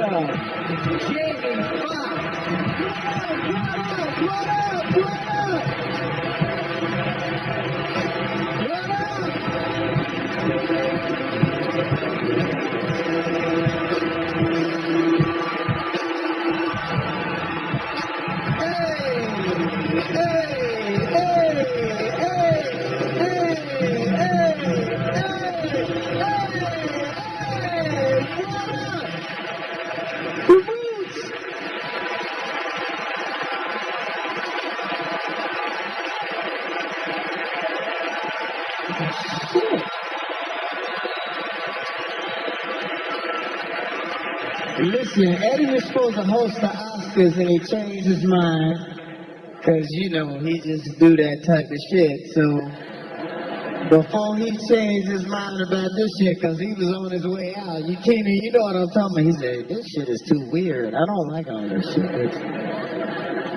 Jamie Foxx. Listen, Eddie was supposed to host the Oscars and he changed his mind because, you know, he just do that type of shit. So before he changed his mind about this shit, because he was on his way out, you can't, you know what I'm talking about. He said, this shit is too weird. I don't like all this shit.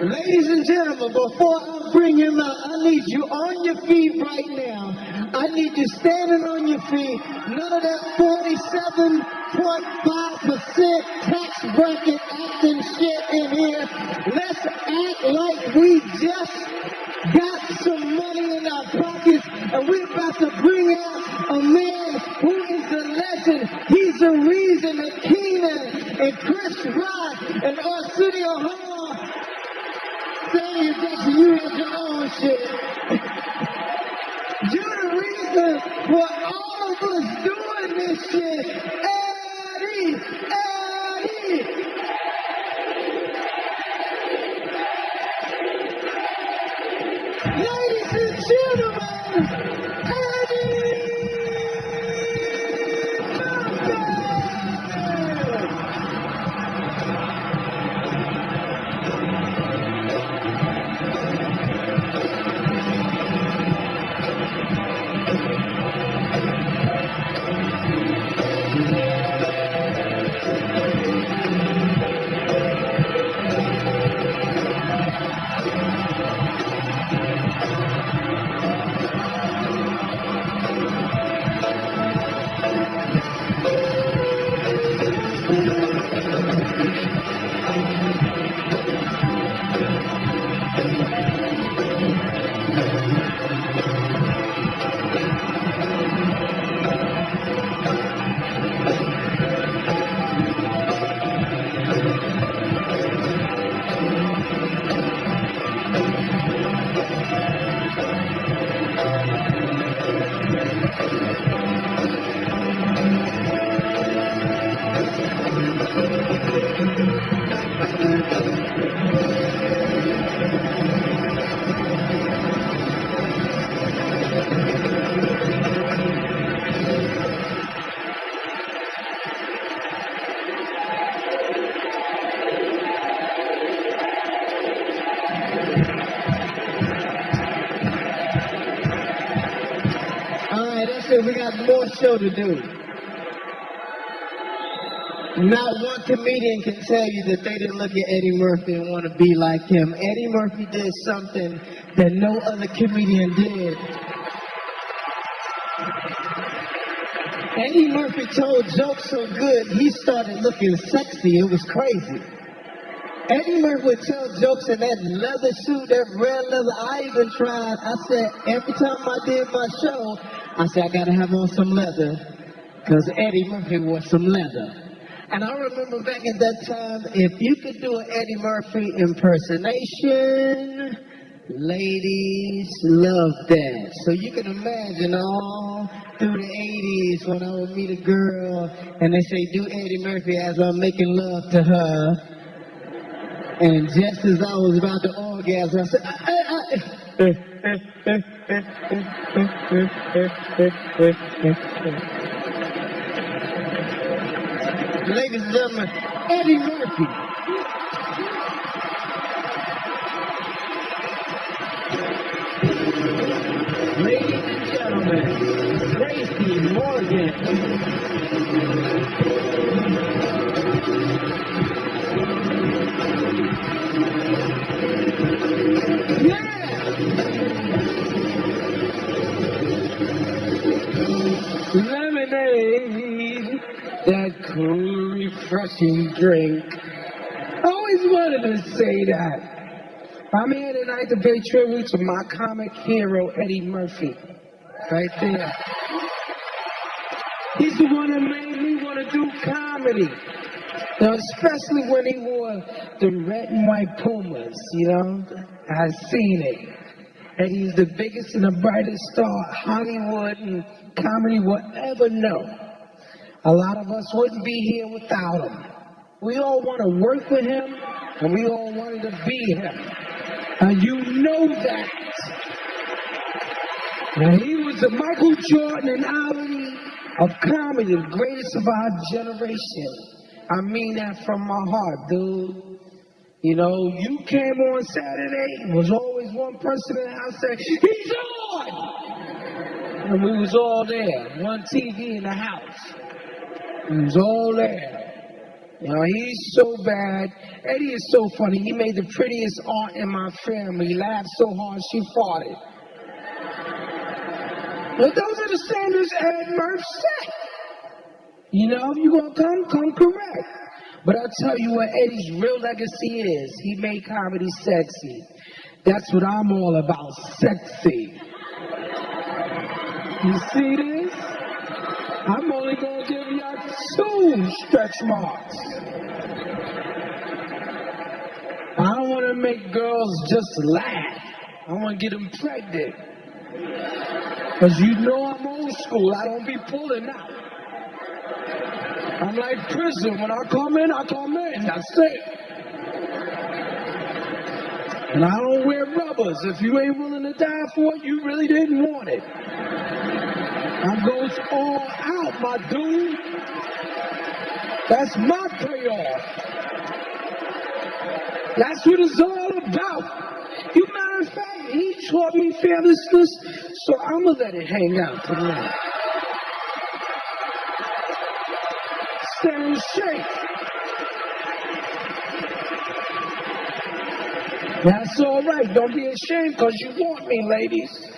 Ladies and gentlemen, before I bring him out, I need you on your feet right now. I need you standing on your feet. None of that 47.5% tax bracket acting shit in here. Let's act like we just got some money in our pockets and we're about to bring out a man who is the legend. He's the reason that Keenan and Chris Rock and Arsenio Hall saying that you have your own shit. You're the reason for all of us doing this shit. Eddie! Ladies and gentlemen, Eddie We got more show to do. Not one comedian can tell you that they didn't look at Eddie Murphy and want to be like him. Eddie Murphy did something that no other comedian did. Eddie Murphy told jokes so good, he started looking sexy. It was crazy. Eddie Murphy would tell jokes in that leather suit, that red leather. I even tried. I said, every time I did my show, I said, I gotta have on some leather, because Eddie Murphy wore some leather. And I remember back at that time, if you could do an Eddie Murphy impersonation, ladies loved that. So you can imagine all through the 80s when I would meet a girl, and they say, do Eddie Murphy as I'm making love to her. And just as I was about to orgasm, I said, ladies and gentlemen, Eddie Murphy. Ladies and gentlemen, Tracy Morgan. Lemonade, that cool refreshing drink. I always wanted to say that. I'm here tonight to pay tribute to my comic hero, Eddie Murphy. Right there. He's the one that made me want to do comedy. You know, especially when he wore the red and white Pumas, you know. I've seen it. And he's the biggest and the brightest star Hollywood and comedy will ever know. A lot of us wouldn't be here without him. We all want to work with him, and we all wanted to be him. And you know that. Now, he was the Michael Jordan and Ali of comedy, the greatest of our generation. I mean that from my heart, dude. You know, you came on Saturday, was always one person in the house saying, he's on! And we was all there, one TV in the house. We was all there. You know, he's so bad. Eddie is so funny. He made the prettiest aunt in my family laugh so hard she farted. But those are the standards Ed Murph set. You know, if you're going to come correct. But I'll tell you what Eddie's real legacy is. He made comedy sexy. That's what I'm all about, sexy. You see this? I'm only going to give y'all 2 stretch marks. I don't want to make girls just laugh. I want to get them pregnant. Because you know I'm old school. I don't be pulling out. I'm like prison. When I come in, That's it. And I don't wear rubbers. If you ain't willing to die for it, you really didn't want it. I goes all out, my dude. That's my payoff. That's what it's all about. You matter of fact, he taught me fearlessness, so I'm going to let it hang out tonight. Stand straight. That's all right. Don't be ashamed because you want me, ladies.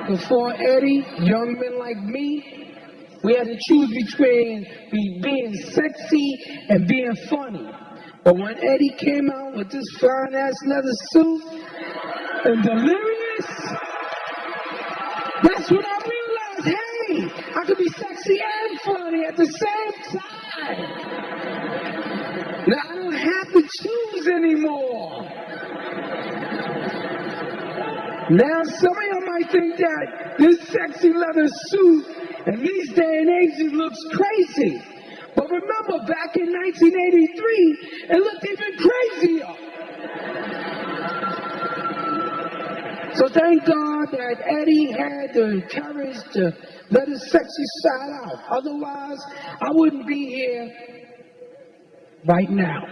Before Eddie, young men like me, we had to choose between being sexy and being funny. But when Eddie came out with this fine-ass leather suit and delirious, that's when I realized, hey, I could be sexy and funny at the same time. Now I don't have to choose anymore. Now some of y'all might think that this sexy leather suit in these day and age it looks crazy. But remember, back in 1983, it looked even crazier. So thank God that Eddie had the courage to let his sexy side out. Otherwise, I wouldn't be here right now.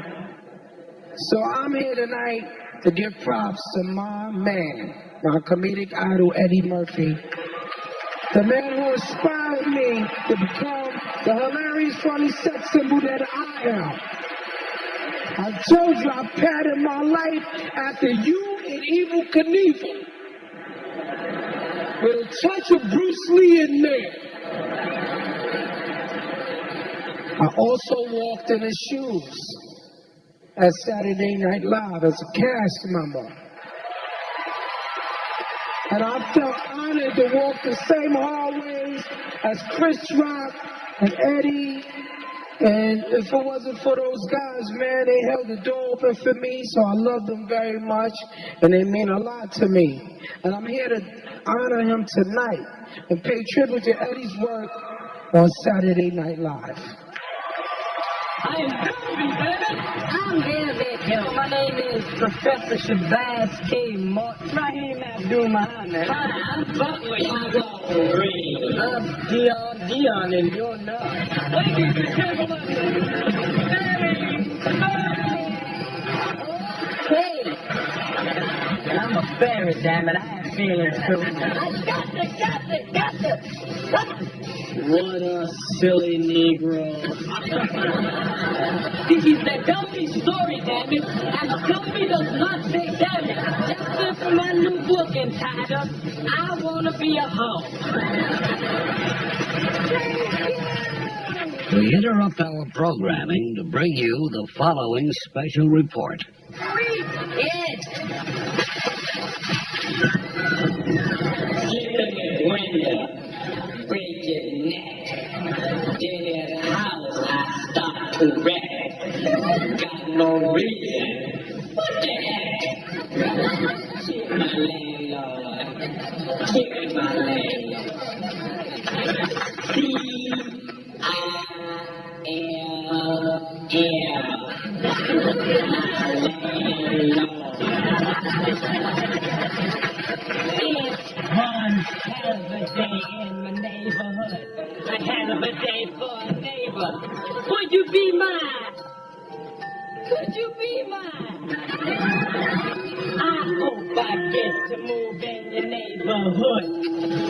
So I'm here tonight to give props to my man, my comedic idol, Eddie Murphy. The man who inspired me to become the hilarious, funny sex symbol that I am. I told you I patterned my life after you and Evel Knievel. With a touch of Bruce Lee in there. I also walked in his shoes at Saturday Night Live as a cast member. And I felt honored to walk the same hallways as Chris Rock and Eddie. And if it wasn't for those guys, man, they held the door open for me, so I love them very much, and they mean a lot to me. And I'm here to honor him tonight and pay tribute to Eddie's work on Saturday Night Live. I am Derby, baby. I'm David Hill. My name is Professor Shabazz K. Martin. Right here in Abdul-Muhammad. Hi, I'm Butler. Dion, and you're not. Ladies and gentlemen, hey! And I'm a fairy, damn it. I have feelings too. Got it. What a silly Negro. This is the Dumpy story, damn it. And Dumpy does not say damn it. That's it for my new book entitled, I Wanna Be a Hoe. We interrupt our programming to bring you the following special report. Break your neck. Then at the house I start to wreck. Got no reason. What the heck? Keep my landlord. Keep my landlord. One hell of a day in my neighborhood. A hell of a day for a neighbor. Would you be mine? Could you be mine? I hope I get to move in your neighborhood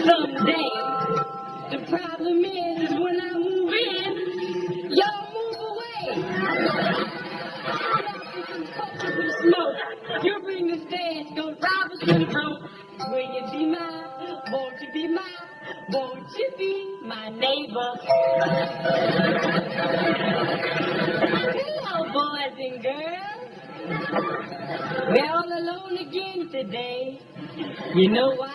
someday. The problem is when I move in, y'all move away. Smoke. You bring the stash, go drive us to the road. Will you be mine? Won't you be mine? Won't you be my neighbor? Hello, boys and girls. We're all alone again today. You know why?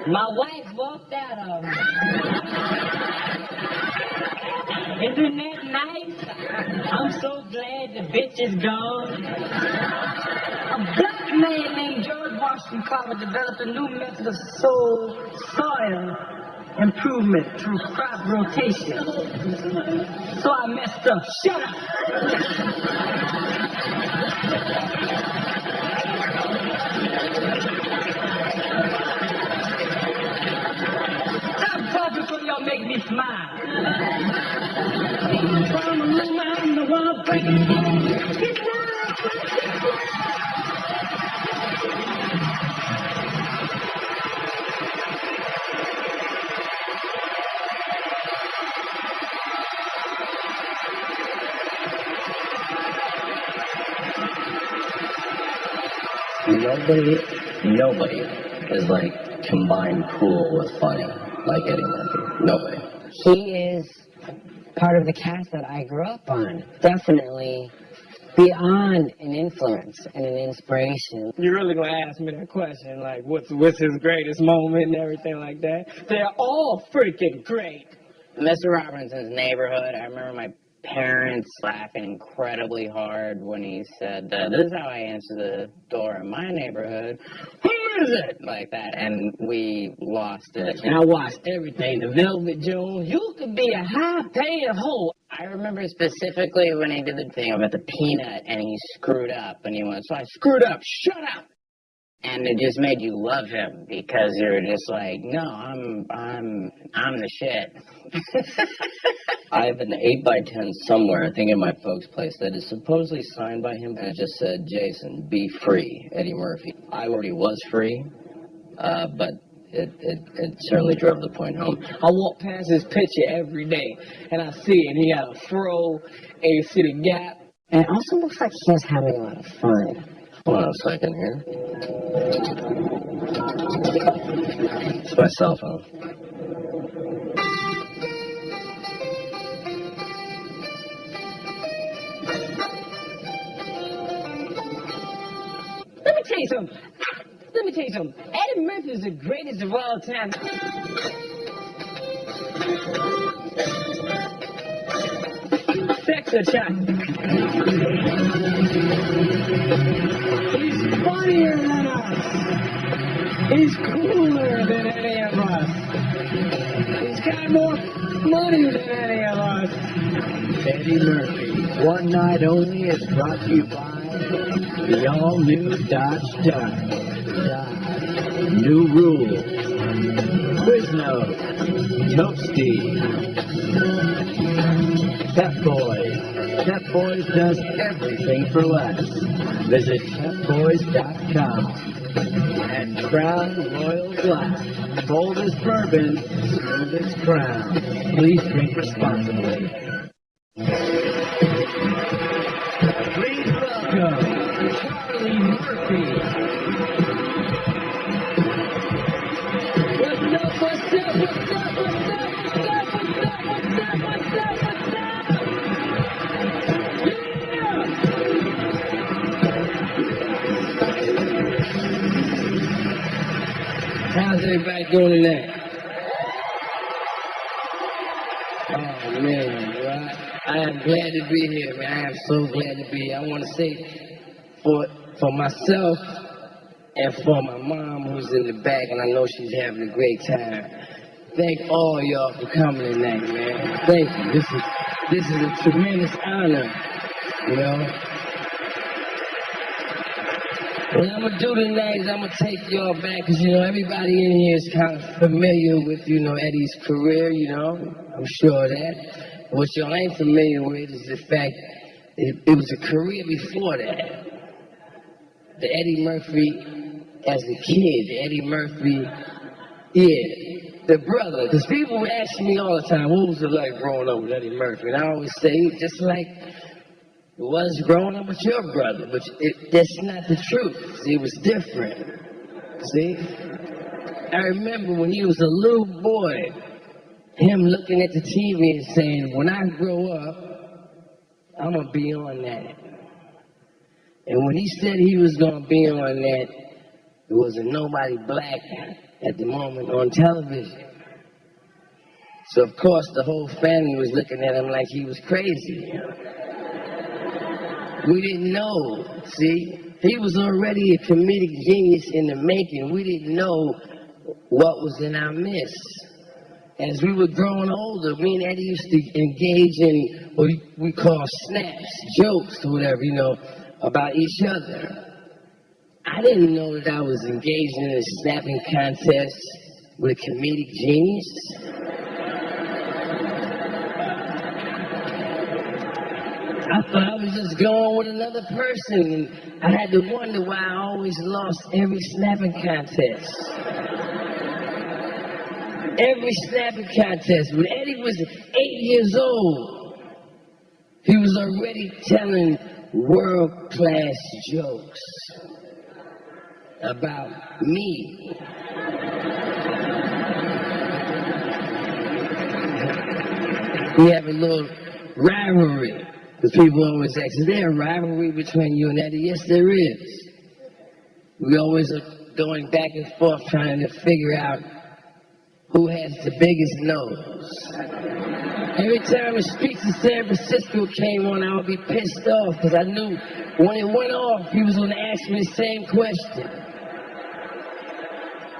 My wife walked out on me. Isn't that nice? I'm so glad the bitch is gone. A black man named George Washington Carver developed a new method of soil improvement through crop rotation. So I messed up. Shut up! Stop talking before y'all make me smile. I'm the one breaking. Nobody is like combined cool with funny like Eddie Murphy. Nobody. He is part of the cast that I grew up on. Definitely beyond an influence and an inspiration. You're really gonna ask me that question, like what's his greatest moment and everything like that? They're all freaking great. Mr. Robinson's Neighborhood, I remember my parents laughing incredibly hard when he said, this is how I answer the door in my neighborhood. Who is it? Like that, and we lost it. And I watched everything. The Velvet Jones, you could be a high-paying hoe. I remember specifically when he did the thing about the peanut, and he screwed up, and he went, so I screwed up, shut up! And it just made you love him because you're just like, no, I'm the shit. I have an 8x10 somewhere, I think in my folks' place, that is supposedly signed by him, and it just said, Jason, be free, Eddie Murphy. I already was free, but it certainly drove the point home. I walk past his picture every day, and I see it. He got a fro, and you see the gap. And it also looks like he's having a lot of fun. Hold on a second here. It's my cell phone. Let me tell you something. Eddie Murphy is the greatest of all time. Sex or chocolate? He's funnier than us. He's cooler than any of us. He's got more money than any of us. Eddie Murphy, One Night Only is brought to you by the all-new Dodge Dart. New Rules, Quiznos, Toasty, Pep Boys. Pep Boys does everything for less. Visit PepBoys.com. And Crown Royal Glass, bold as bourbon, smooth as crown. Please drink responsibly. Please welcome Charlie Murphy. What's up? everybody doing tonight? Oh, man, well, I am glad to be here, man. I am so glad to be here. I want to say for myself and for my mom who's in the back, and I know she's having a great time, thank all y'all for coming tonight, man. Thank you. This is a tremendous honor, you know. What I'm going to do tonight is I'm going to take y'all back, because, you know, everybody in here is kind of familiar with, you know, Eddie's career, you know. I'm sure of that. What y'all ain't familiar with is the fact it was a career before that. The Eddie Murphy as a kid, the Eddie Murphy, yeah, the brother. Because people ask me all the time, what was it like growing up with Eddie Murphy? And I always say, just like it was growing up with your brother, but that's not the truth. See, it was different. See? I remember when he was a little boy, him looking at the TV and saying, when I grow up, I'm going to be on that. And when he said he was going to be on that, there wasn't nobody black at the moment on television. So, of course, the whole family was looking at him like he was crazy. We didn't know, see? He was already a comedic genius in the making. We didn't know what was in our midst. As we were growing older, me and Eddie used to engage in what we call snaps, jokes, or whatever, you know, about each other. I didn't know that I was engaged in a snapping contest with a comedic genius. I thought I was just going with another person, and I had to wonder why I always lost every snapping contest. Every snapping contest. When Eddie was 8 years old, he was already telling world-class jokes about me. We have a little rivalry. Because people always ask, is there a rivalry between you and Eddie? Yes, there is. We always are going back and forth trying to figure out who has the biggest nose. Every time a speech in San Francisco came on, I would be pissed off because I knew when it went off, he was going to ask me the same question.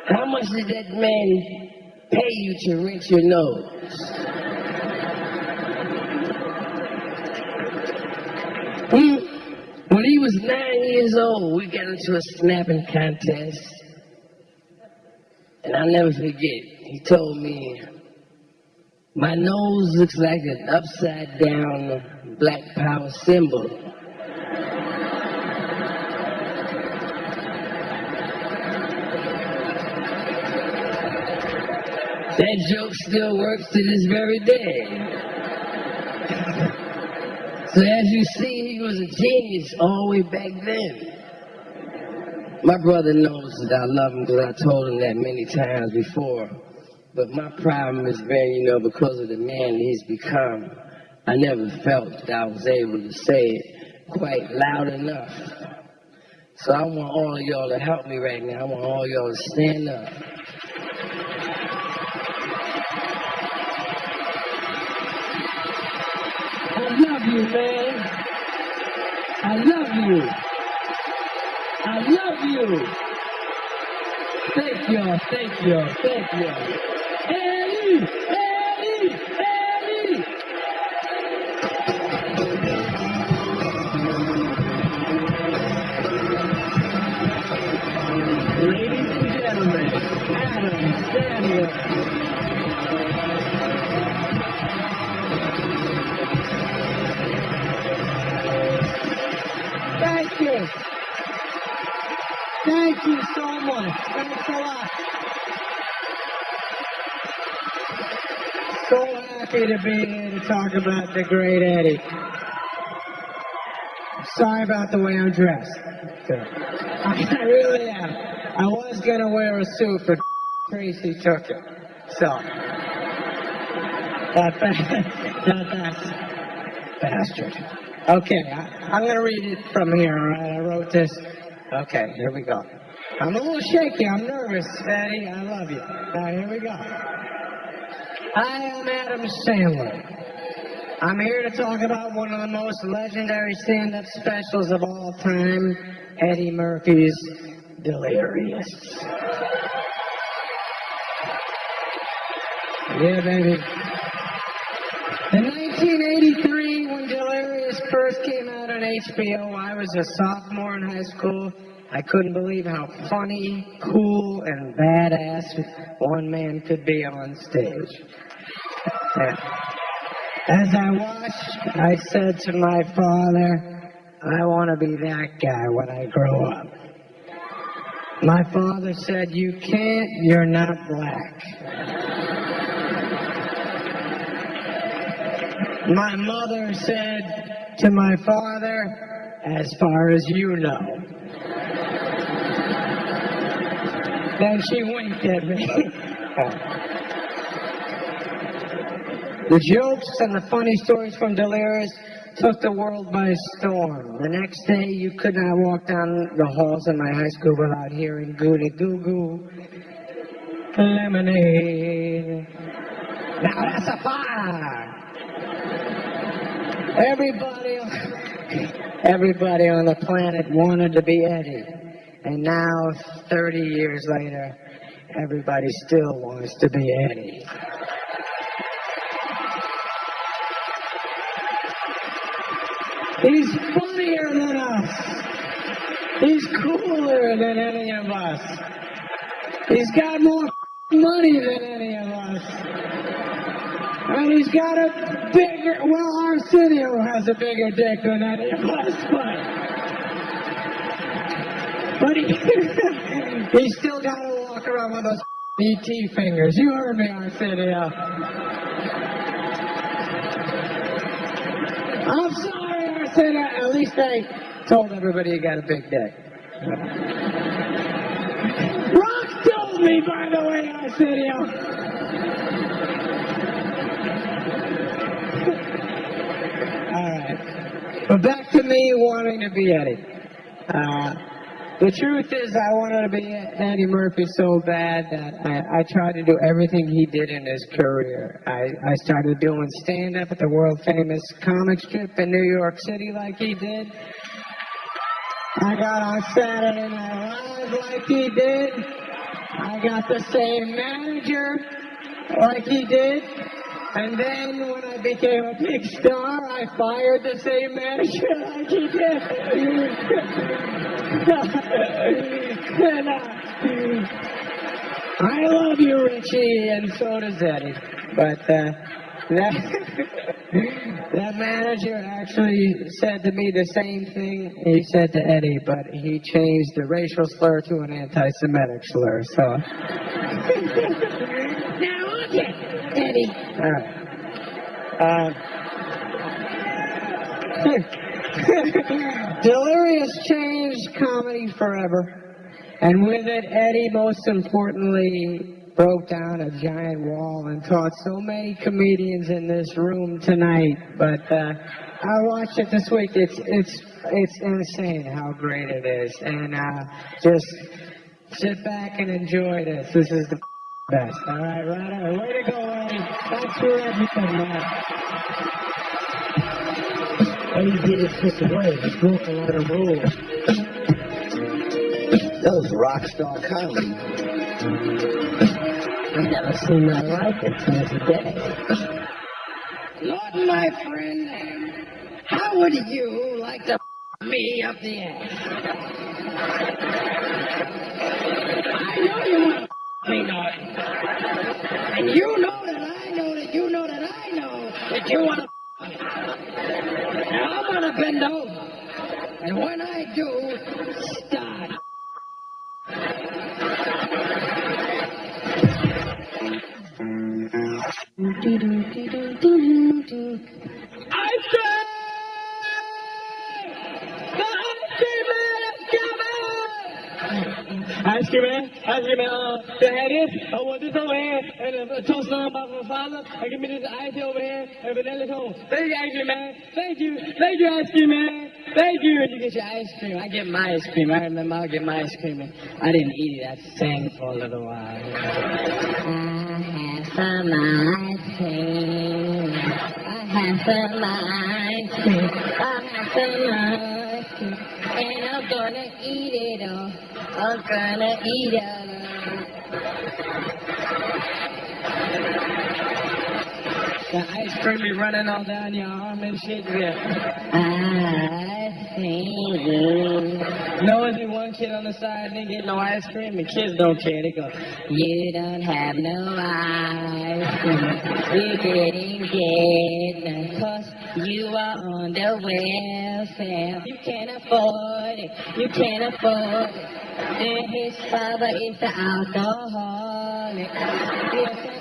How much did that man pay you to rinse your nose? When he was 9 years old, we got into a snapping contest. And I'll never forget, he told me, my nose looks like an upside down black power symbol. That joke still works to this very day. So as you see, he was a genius all the way back then. My brother knows that I love him because I told him that many times before. But my problem has been, you know, because of the man he's become, I never felt that I was able to say it quite loud enough. So I want all of y'all to help me right now. I want all y'all to stand up. I love you, man. I love you. I love you. Thank y'all, thank y'all, thank y'all. Eddie, Eddie, Eddie. Ladies and gentlemen, Adam Samuel. Thank you. Thank you so much. Thanks a lot. So happy to be here to talk about the great Eddie. Sorry about the way I'm dressed. I really am. I was going to wear a suit, but Tracy took it. So, that bastard. Okay, I'm going to read it from here, all right? I wrote this. Okay, here we go. I'm a little shaky. I'm nervous, Eddie. I love you. All right, here we go. I am Adam Sandler. I'm here to talk about one of the most legendary stand-up specials of all time, Eddie Murphy's Delirious. Yeah, baby. In 1983, when Delirious first came out on HBO, I was a sophomore in high school. I couldn't believe how funny, cool, and badass one man could be on stage. As I watched, I said to my father, I want to be that guy when I grow up. My father said, you can't, you're not black. My mother said to my father, as far as you know. Then she winked at me. The jokes and the funny stories from Delirious took the world by storm. The next day, you could not walk down the halls of my high school without hearing Goody Goo Goo Lemonade. Now that's a fire! Everybody on the planet wanted to be Eddie. And now, 30 years later, everybody still wants to be Eddie. He's funnier than us. He's cooler than any of us. He's got more money than any of us. And he's got a bigger, well, Arsenio has a bigger dick than any of us, but he's still got to walk around with those ET fingers. You heard me, Arsenio. I'm sorry, Arsenio. At least I told everybody you got a big dick. Rock told me, by the way, Arsenio. All right. But back to me wanting to be Eddie. The truth is, I wanted to be Eddie Murphy so bad that I tried to do everything he did in his career. I started doing stand-up at the world-famous comic strip in New York City like he did. I got on Saturday Night Live like he did. I got the same manager like he did. And then when I became a big star, I fired the same manager like he did. And, I love you, Richie, and so does Eddie. But that manager actually said to me the same thing he said to Eddie, but he changed the racial slur to an anti-Semitic slur. So. Now look at Eddie. All right. Delirious changed comedy forever. And with it, Eddie, most importantly, broke down a giant wall and taught so many comedians in this room tonight. But I watched it this week. It's insane how great it is. And just sit back and enjoy this. This is the best. All right, right. Way to go, Eddie. Thanks for everything, man. Eddie did it this way. He broke a lot of rules. That was rockstar comedy. I've never seen that like it since the day. Lord, my friend, how would you like to me up the ass? I know you want to me, Norton. And you know that I know that you know that I know that you want to me. Now I'm going to bend over. And when I do, start. I say, the ice cream man, the head is, I want this over here, and a toast on about my father, and give me this ice over here, and vanilla toast. Thank you, ice cream man. Thank you, ice cream man. Thank you when you get your ice cream. I get my ice cream. I remember I'll get my ice cream and I didn't eat it. I sang for a little while. I have some ice cream. I have some ice cream. I have some ice cream. And I'm gonna eat it all. I'm gonna eat it all. The ice cream be running all down your arm and shit. Yeah. Ice cream. No, if one kid on the side didn't get no ice cream, the kids don't care. They go, you don't have no ice cream. You didn't get none 'cause you are on the welfare. You can't afford it. You can't afford it. And his father is the alcoholic. Yes,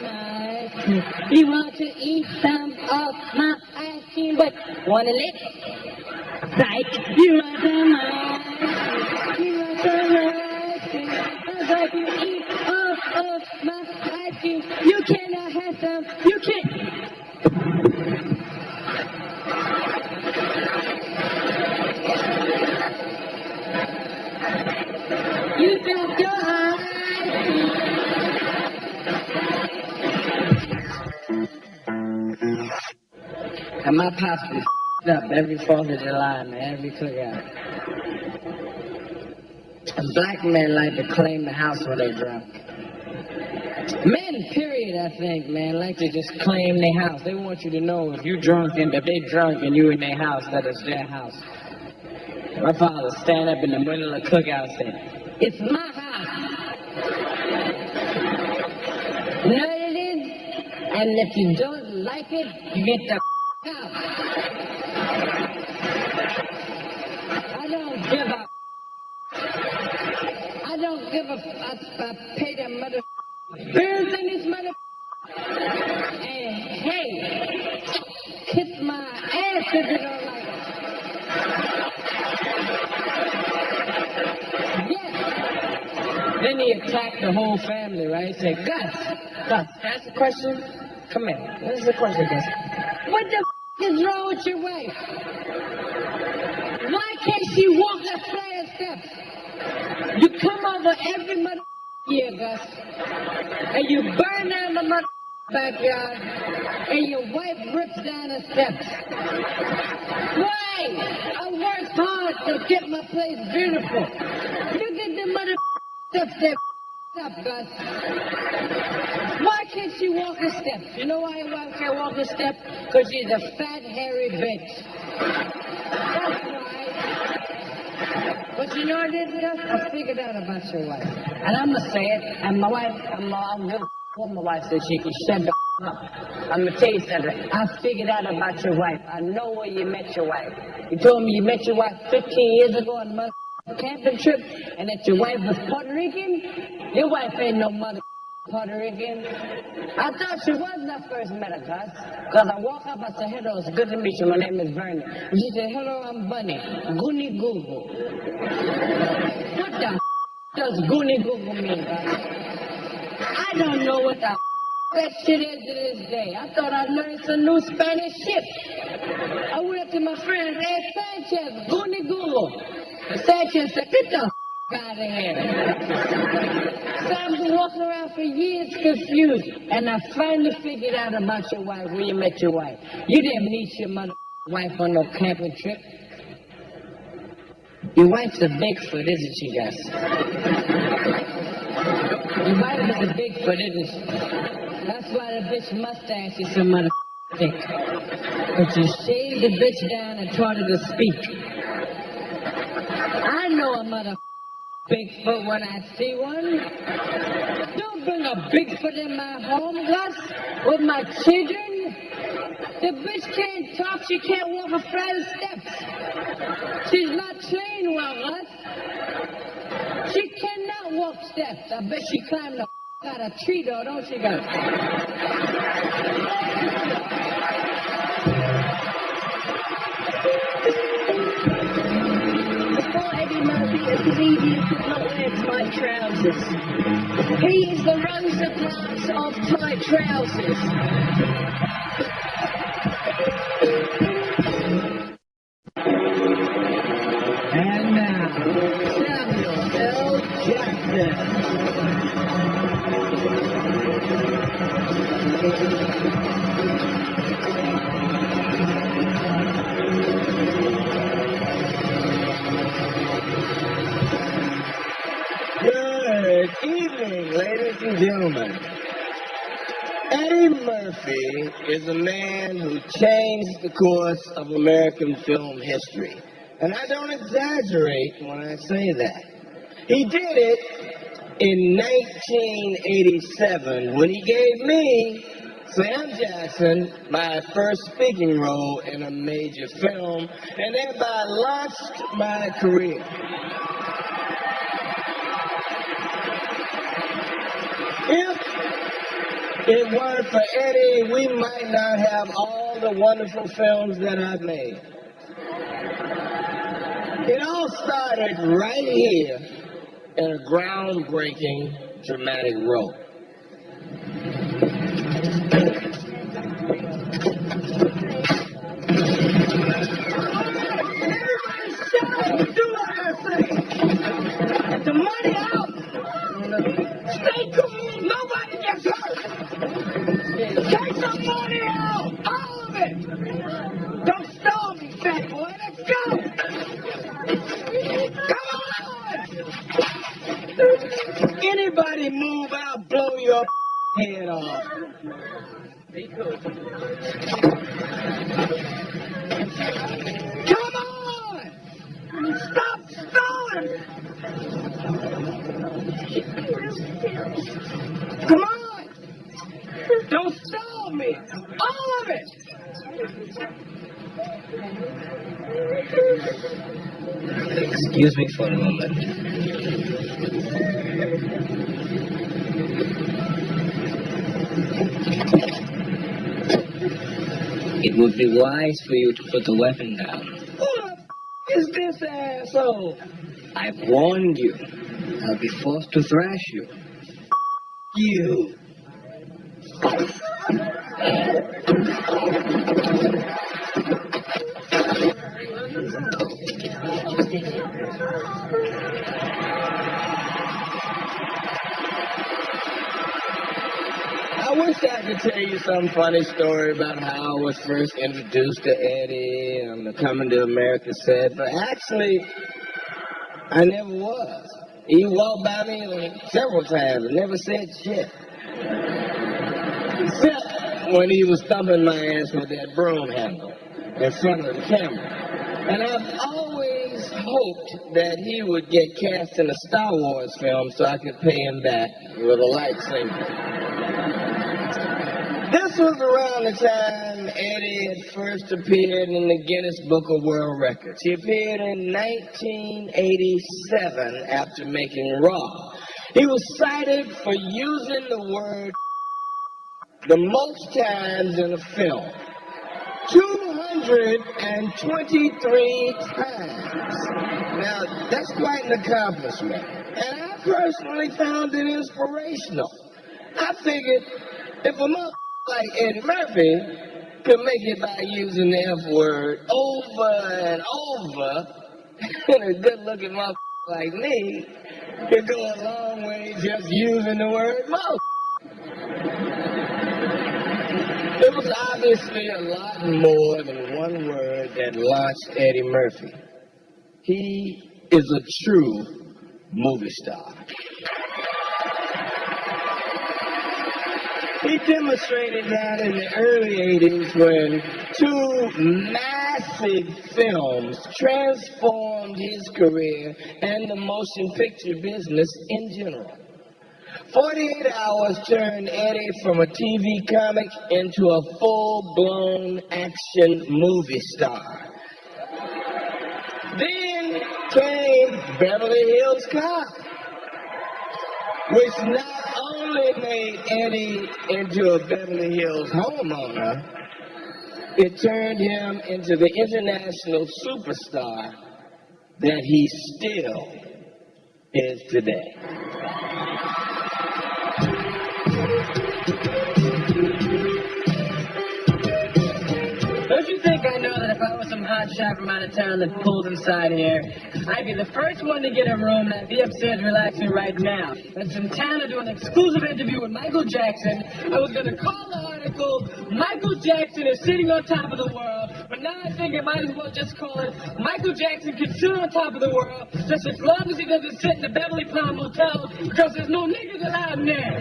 you want to eat some of my ice cream, but wanna lick? Like you want some ice cream, you want some ice cream. Cause if you eat all of my ice cream, you cannot have some, you can't. You dropped your ice cream. And my pops be up every 4th of July, man, every cookout. And black men like to claim the house when they're drunk. Men, period, I think, man, like to just claim their house. They want you to know if you drunk and if they drunk and you in their house, that it's their house. My father stand up in the middle of the cookout and say, it's my house. You know what it is? And if you don't like it, you get the out. I don't give a. I don't give a. I pay the mother bills in this mother. And hey, kiss my ass if you don't like it. Yes. Then he attacked the whole family, right? He said, Gus, that's the question. Come here. This is the question, Gus. What the is wrong with your wife? Why can't she walk the flight of steps? You come over every mother year, Gus, and you burn down the mother backyard, and your wife rips down the steps. Why? I work hard to get my place beautiful. Look at the mother steps that up, Gus. Why can't she walk the steps? You know why your wife can't walk the steps? Because she's a fat, hairy bitch. That's right. But you know what it is, Gus? I figured out about your wife. And I'm going to say it, and my wife, I'm going to what my wife said, she can shut the up. I'm going to tell you something. I figured out about your wife. I know where you met your wife. You told me you met your wife 15 years ago on a camping trip, and that your wife was Puerto Rican? Your wife ain't no mother Puerto Rican. I thought she was when I first met her, Gus. Because I walk up, I said, hello, it's good to meet you. My name is Vernon. And she said, hello, I'm Bunny. Goonie Google. What the does Goonie Google mean, Gus? I don't know what the that shit is to this day. I thought I learned some new Spanish shit. I went up to my friend, hey, Sanchez, Goonie Google. And Sanchez said, get the out of here. So I've been walking around for years confused, and I finally figured out about your wife, where you met your wife. You didn't meet your mother wife on no camping trip. Your wife's a Bigfoot, isn't she, Gus? Your wife is a Bigfoot, isn't she? That's why the bitch mustache is so mother thick. But you shaved the bitch down and taught her to speak. I know a mother Bigfoot when I see one. Don't bring a Bigfoot in my home, Gus, with my children. The bitch can't talk, she can't walk a flight of steps. She's not trained well, Gus. She cannot walk steps. I bet she climbed the out of a tree, though, don't she, Gus? It's easy to not wear tight trousers. He is the Rosa Parks of tight trousers. ladies and gentlemen, Eddie Murphy is a man who changed the course of American film history. And I don't exaggerate when I say that. He did it in 1987 when he gave me, Sam Jackson, my first speaking role in a major film, and thereby launched my career. If it weren't for Eddie, we might not have all the wonderful films that I've made. It all started right here in a groundbreaking dramatic role. Everybody shout, do what I say. Get the money out. Stay cool, nobody gets hurt. Take the money out, all of it. Don't stall me, fat boy, let's go. Come on! Anybody move, I'll blow your head off. Be cool. Come on! Stop stalling! Come on! Don't stall me! All of it! Excuse me for a moment. It would be wise for you to put the weapon down. Who the is this asshole? I've warned you. I'll be forced to thrash you. You. I wish I could tell you some funny story about how I was first introduced to Eddie on the Coming to America set, but actually, I never was. He walked by me like several times and never said shit. Except when he was thumping my ass with that broom handle in front of the camera. And I've always hoped that he would get cast in a Star Wars film so I could pay him back with a lightsaber. This was around the time Eddie had first appeared in the Guinness Book of World Records. He appeared in 1987 after making Raw. He was cited for using the word the most times in a film. 223 times. Now, that's quite an accomplishment. And I personally found it inspirational. I figured if a mother like Eddie Murphy could make it by using the F word over and over, and a good-looking motherfucker like me could go a long way just using the word most. It was obviously a lot more than one word that launched Eddie Murphy. He is a true movie star. He demonstrated that in the early 80s when two massive films transformed his career and the motion picture business in general. 48 Hours turned Eddie from a TV comic into a full-blown action movie star. Then came Beverly Hills Cop, which not only made Eddie into a Beverly Hills homeowner, it turned him into the international superstar that he still is today. Don't you think I know that if I was some hotshot from out of town that pulled inside here, I'd be the first one to get a room and I'd be upstairs relaxing right now. That's in town to do an exclusive interview with Michael Jackson. I was going to call the article, Michael Jackson is sitting on top of the world. But now I think I might as well just call it Michael Jackson can sit on top of the world just as long as he doesn't sit in the Beverly Palm Motel because there's no niggas allowed in there.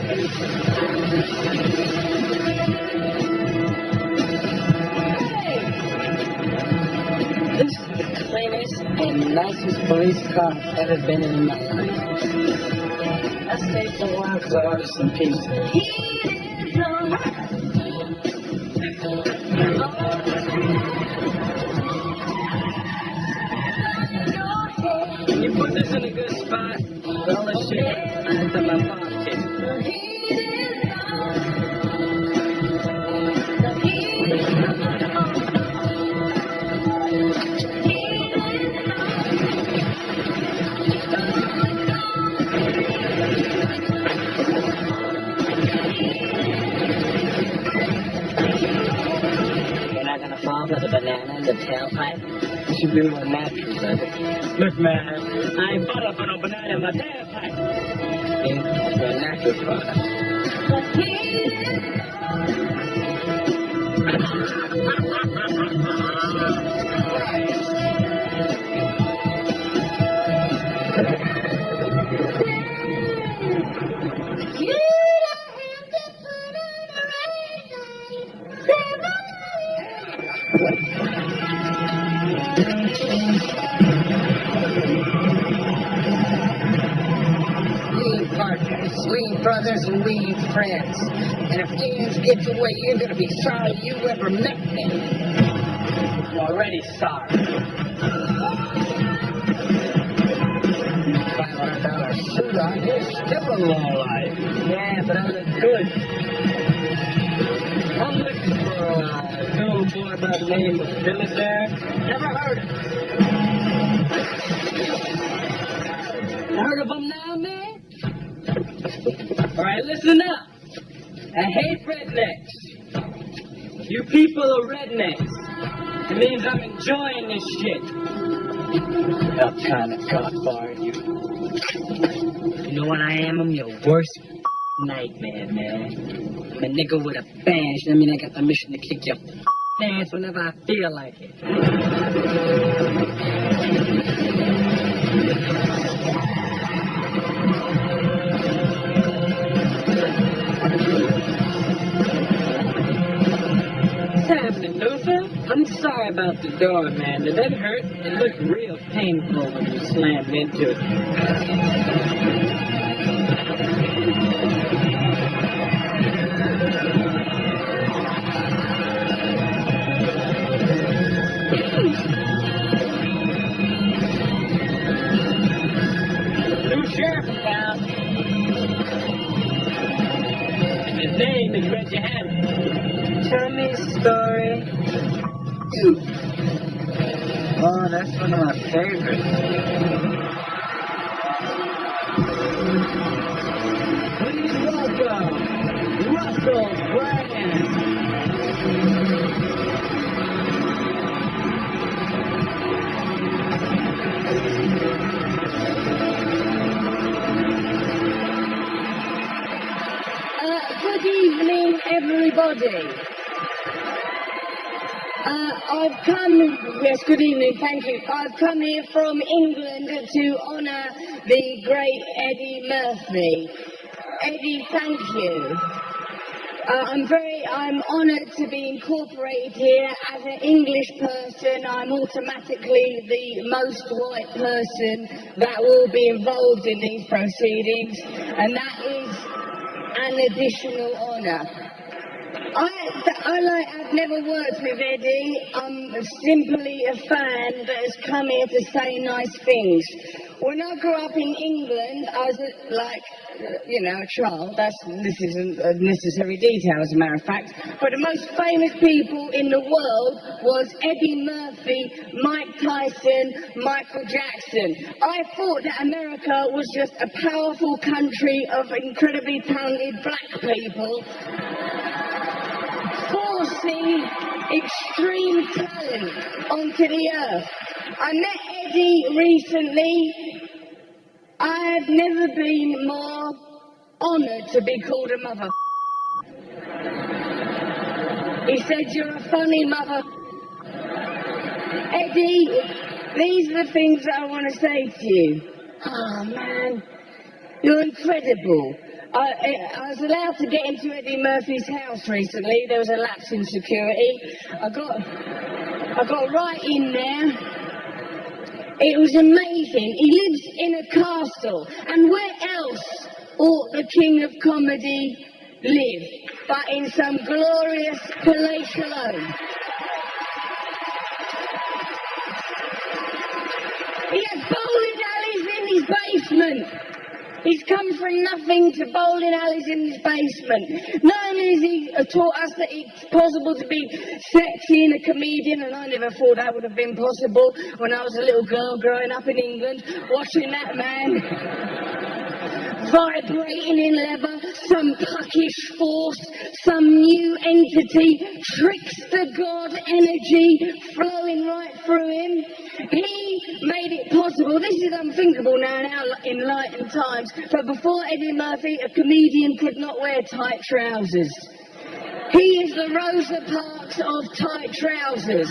This is the cleanest and nicest police car I've ever been in my life. I stayed for a while because I ordered some pizza. You put this in a good spot, all the shit into my pocket. You're not gonna fall for the banana in the tailpipe? You should be more natural, brother. Look, man, I ain't bought up on no banana in my tailpipe. It's a natural product. We partners, we brothers, and we friends. And if things get the way, you're gonna be sorry you ever met me. I'm already sorry. $500 suit on, you're still a lowlife. Yeah, but I look good. I'm looking for a little boy by the name of Billy there. Never heard of him. Heard of him now, man? Alright, listen up. I hate rednecks. You people are rednecks. It means I'm enjoying this shit. I'm trying to cockbar you. You know what I am? I'm your worst nightmare, man. I'm a nigga with a badge. I mean, I got the mission to kick your ass whenever I feel like it. What's happening, Luther? I'm sorry about the door, man. Did that hurt? It looked real painful when you slammed into it. New sheriff in town. And his name is Reggie Hammond. Tell me a story. Oh, that's one of my favorites. Please welcome Russell Brand. Good evening, everybody. I've come, yes, good evening, thank you. I've come here from England to honour the great Eddie Murphy. Eddie, thank you. I'm honoured to be incorporated here. As an English person, I'm automatically the most white person that will be involved in these proceedings, and that is an additional honour. I've never worked with Eddie. I'm simply a fan that has come here to say nice things. When I grew up in England, I was a child. This isn't a necessary detail, as a matter of fact. But the most famous people in the world was Eddie Murphy, Mike Tyson, Michael Jackson. I thought that America was just a powerful country of incredibly talented black people forcing extreme talent onto the earth. I met Eddie recently. I have never been more honoured to be called a mother. He said, "You're a funny mother." Eddie, these are the things that I want to say to you. Oh, man, you're incredible. I was allowed to get into Eddie Murphy's house recently. There was a lapse in security. I got right in there. It was amazing. He lives in a castle. And where else ought the king of comedy live but in some glorious palatial home? He had bowling alleys in his basement. He's come from nothing to bowling alleys in his basement. Not only has he taught us that it's possible to be sexy and a comedian, and I never thought that would have been possible when I was a little girl growing up in England, watching that man vibrating in leather, some puckish force, some new entity, trickster god energy flowing right through him. He made it possible. This is unthinkable now in our enlightened times, but before Eddie Murphy, a comedian could not wear tight trousers. He is the Rosa Parks of tight trousers.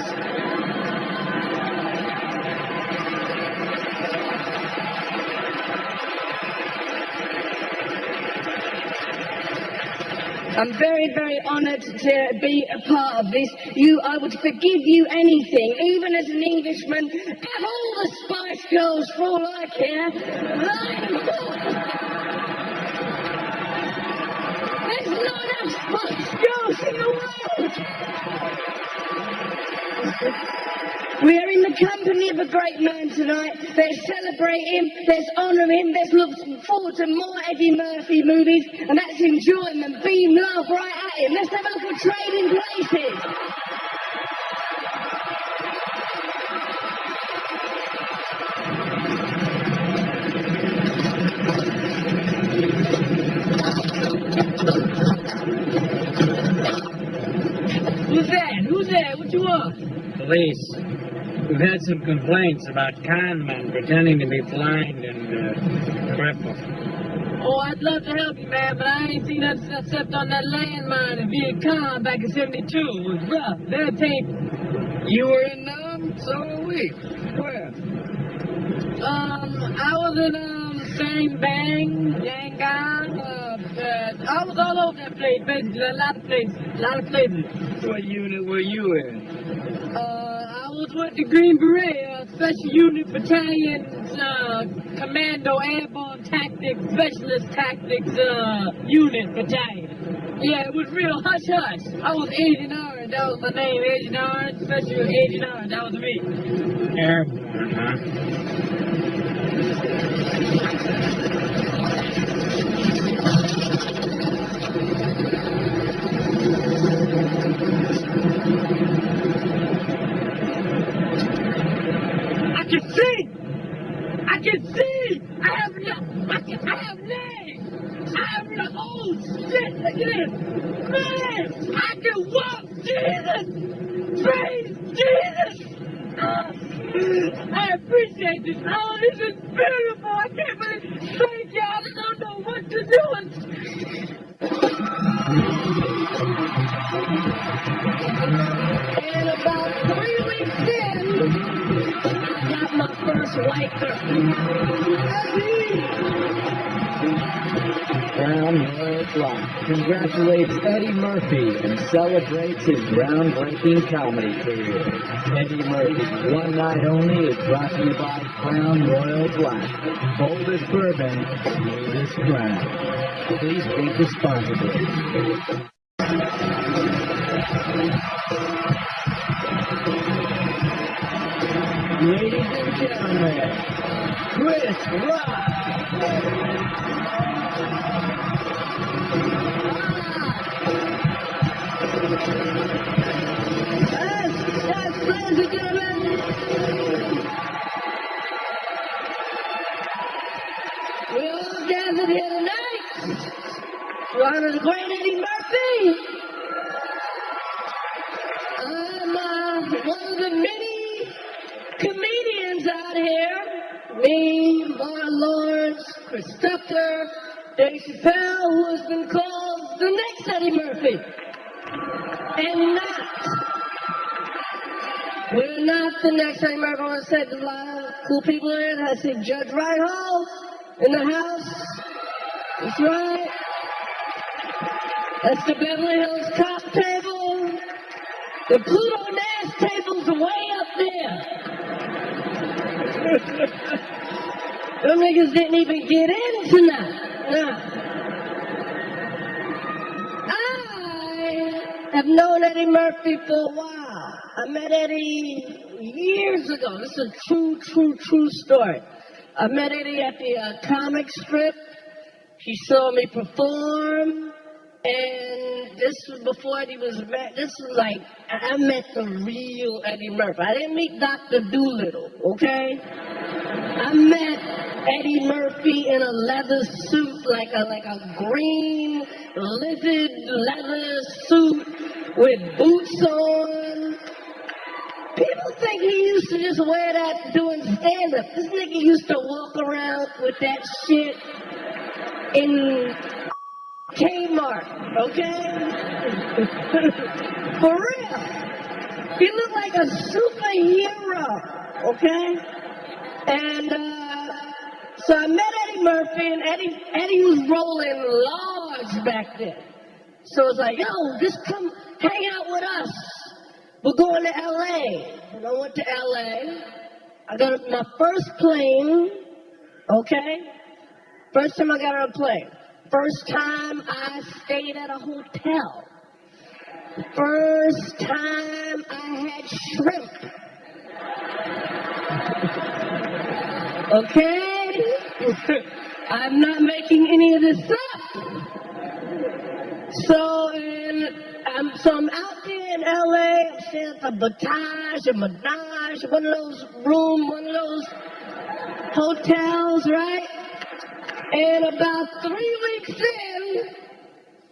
I'm very, very honoured to be a part of this. I would forgive you anything, even as an Englishman. Have all the Spice Girls for all I care. There's not enough Spice Girls in the world. We are in the company of a great man tonight. Let's celebrate him, let's honour him, let's look forward to more Eddie Murphy movies, and let's enjoy him and beam love right at him. Let's have a look at Trading Places. Who's that? Who's that? What you want? Police. We've had some complaints about con men pretending to be blind and crippled. Oh, I'd love to help you, man, but I ain't seen nothing except on that landmine in Viet Cong back in '72. It was rough. That tape. You were in so were we. Where? I was in Sang Bang, Yangon. I was all over that place, basically. A lot of places. What unit were you in? I was with the Green Beret, Special Unit Battalion, Commando Airborne Tactics, Specialist Tactics Unit Battalion. Yeah, it was real hush-hush. I was Agent Orange, that was my name, Agent Orange, Special Agent Orange, that was me. Airborne, huh? I can see! I have legs! I have no, oh shit, look at this! Man, I can walk! Jesus! Praise Jesus! I appreciate this. Oh, this is beautiful! I can't believe, thank you, I don't know what to do. And about 3 weeks in, I got my first white girl. Crown Royal Block congratulates Eddie Murphy and celebrates his groundbreaking comedy career. Eddie Murphy, One Night Only is brought to you by Crown Royal Black. Boldest bourbon, smoothest crown. Please drink responsibly. Ladies and gentlemen, Chris Rock. Yes, ladies and gentlemen. We all gathered here tonight to honor the great Eddie Murphy. I'm one of the many comedians out here. Me, Martin Lawrence, Chris Tucker, Dave Chappelle, who has been called the next Eddie Murphy. And not We're not the next Eddie Murphy. I said a lot of cool people in. I see Judge Reinhold in the house. That's right. That's the Beverly Hills cop table. The Pluto Nash table's way up there. Them niggas didn't even get in tonight. No. I have known Eddie Murphy for a while. I met Eddie years ago. This is a true story. I met Eddie at the comic strip. He saw me perform. And this was before Eddie was met. This was like, I met the real Eddie Murphy. I didn't meet Dr. Doolittle, okay? I met Eddie Murphy in a leather suit, like a green, livid leather suit with boots on. People think he used to just wear that doing stand-up. This nigga used to walk around with that shit in Kmart, okay? For real. He looked like a superhero, okay? And so I met Eddie Murphy, and Eddie was rolling large back then. So it's like, yo, just come hang out with us. We're going to L.A. And I went to L.A. I got my first plane, okay? First time I got on a plane. First time I stayed at a hotel. First time I had shrimp. Okay? I'm not making any of this up. So I'm out there in LA, I'm staying at the Batage or Menage, one of those hotels, right? And about 3 weeks in,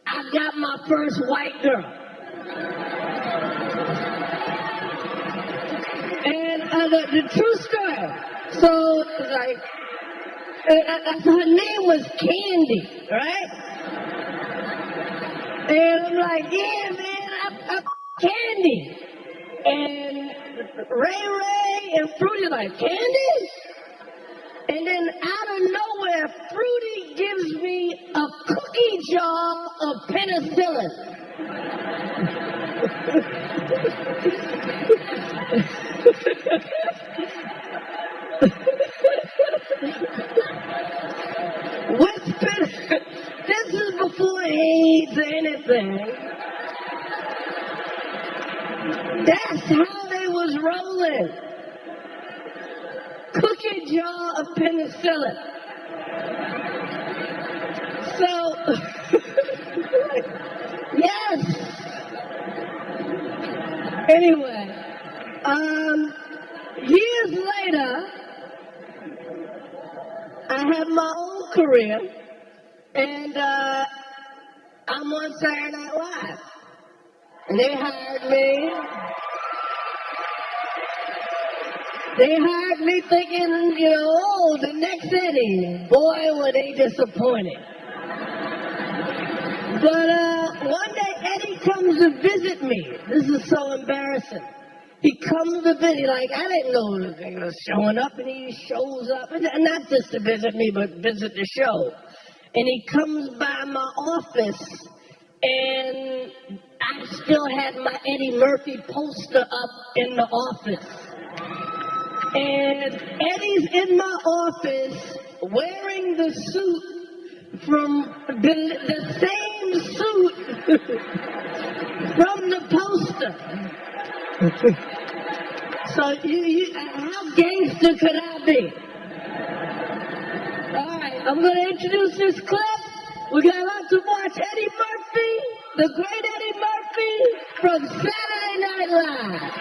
I got my first white girl. And the true story. So, like, her name was Candy, right? And I'm like, yeah, man, I'm Candy. And Ray and Fruity like, Candy? And then out of nowhere, Fruity gives me a cookie jar of penicillin. This is before AIDS or anything. That's how they was rolling. Cookie jar of penicillin. So, yes. Anyway, years later, I have my own career, and I'm on Saturday Night Live. And they hired me. They hired me thinking, you know, oh, the next Eddie. Boy, were they disappointed. But one day Eddie comes to visit me. This is so embarrassing. He comes to visit, like, I didn't know he was showing up, and he shows up. And not just to visit me, but visit the show. And he comes by my office, and I still had my Eddie Murphy poster up in the office. And Eddie's in my office wearing the suit from the same suit from the poster. So how gangster could I be? All right, I'm going to introduce this clip. We're going to have to watch Eddie Murphy, the great Eddie Murphy from Saturday Night Live.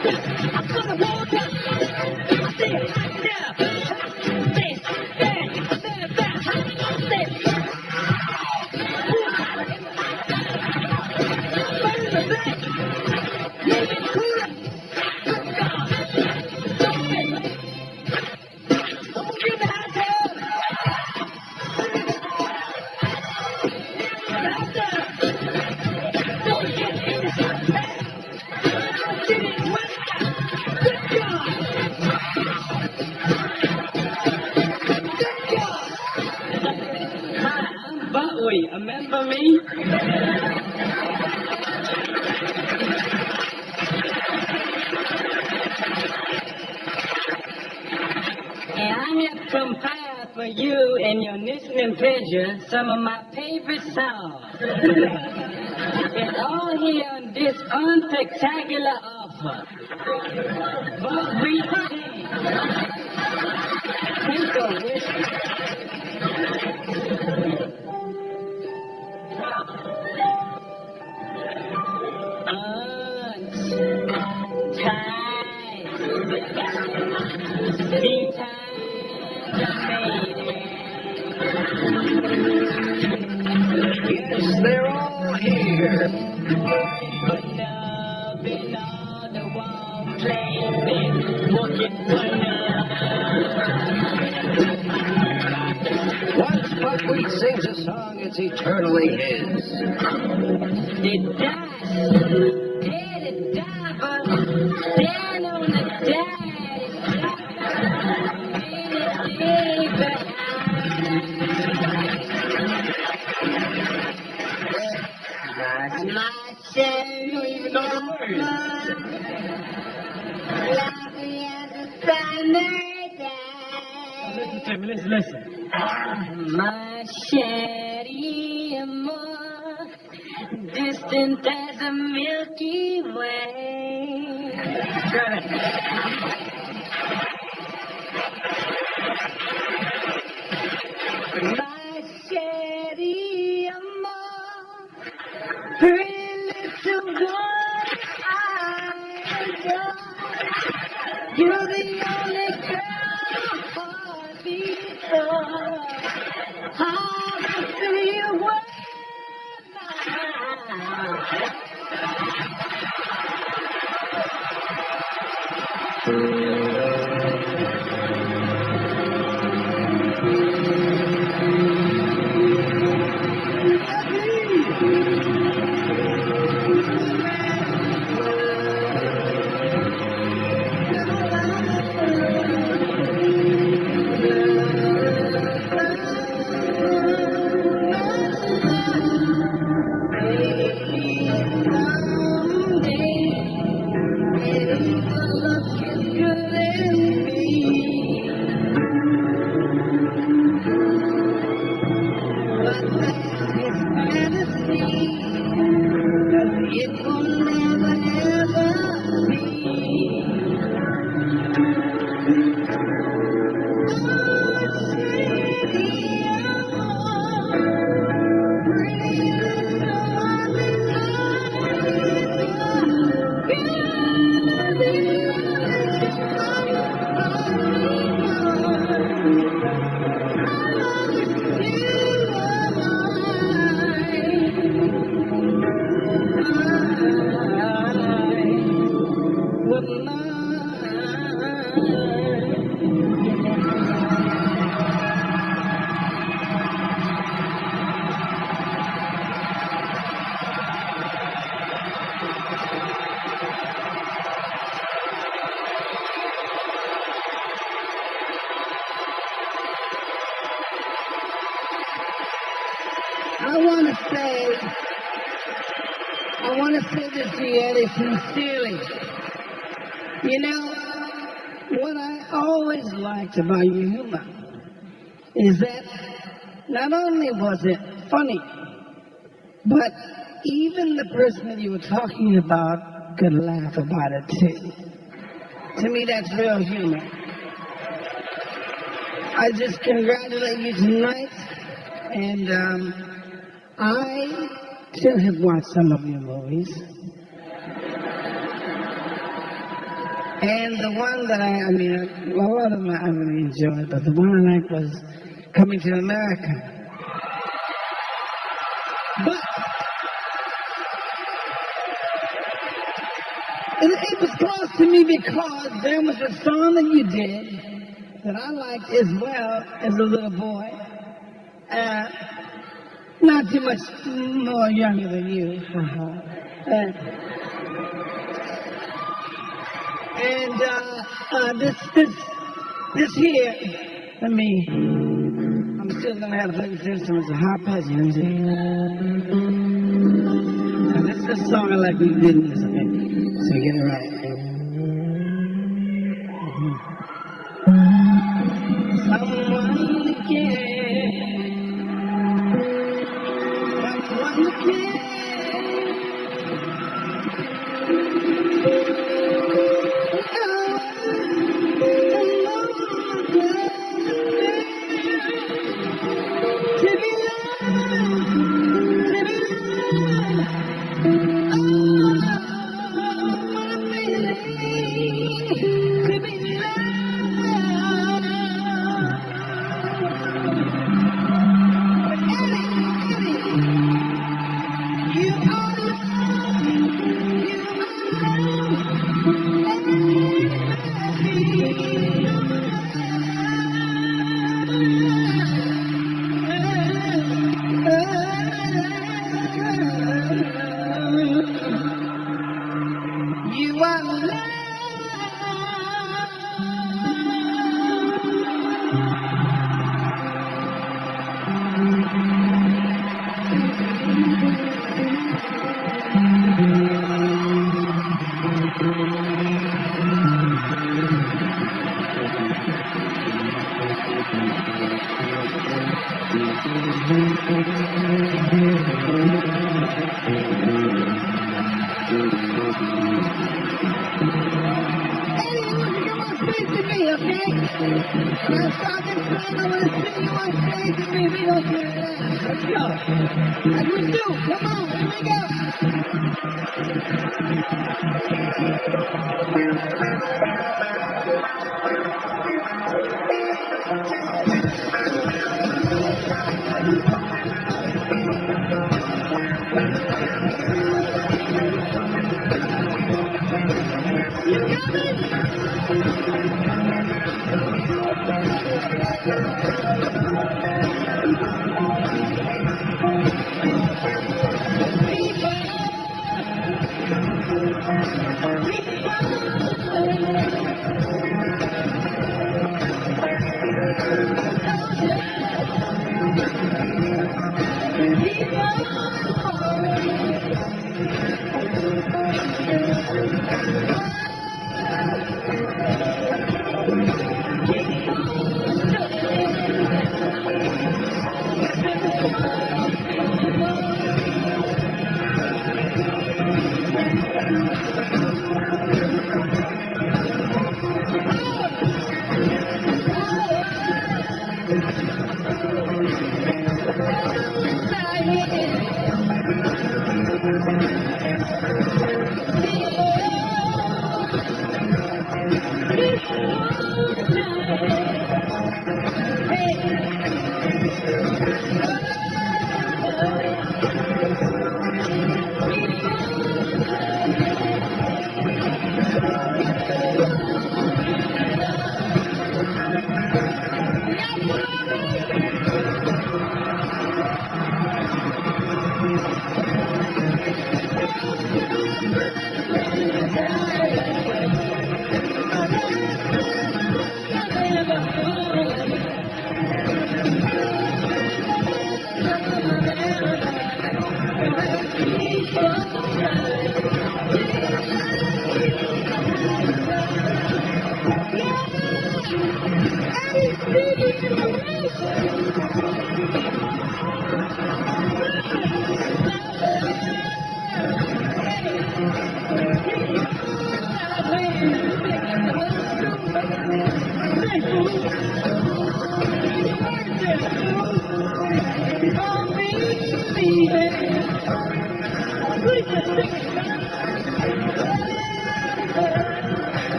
I'm gonna walk up. I said, yeah. This, remember me? And I have compiled for you and your listening pleasure some of my favorite songs. It's all here on this unspectacular offer. But we sing. Take a whiskey. Be tied. Yes, they're all here. But love in all the wrong places. Looking for love. Once Buckwheat sings a song, it's eternally his. It dies. Dead it dies, but stand on the dies. My son, don't even know the words. Lovely as a summer day. Listen. My shanty more distant as a Milky Way. My shanty more pretty little boy I adore. You're the only girl heart beats for. How to feel what I want to say this to you, Eddie, sincerely. You know, what I always liked about your humor is that not only was it funny, but even the person that you were talking about could laugh about it too. To me, that's real humor. I just congratulate you tonight, and I too have watched some of your movies. And the one that I mean, a lot of them I really enjoyed, but the one I liked was Coming to America. But it was close to me because there was a song that you did that I liked as well as a little boy. Not too much more younger than you. This here, I'm still just learn how to play this instrument. It's a high pitch, you know what I'm saying? And this is a song I like we did in this, okay? So get it right. Someone to care. Someone to care.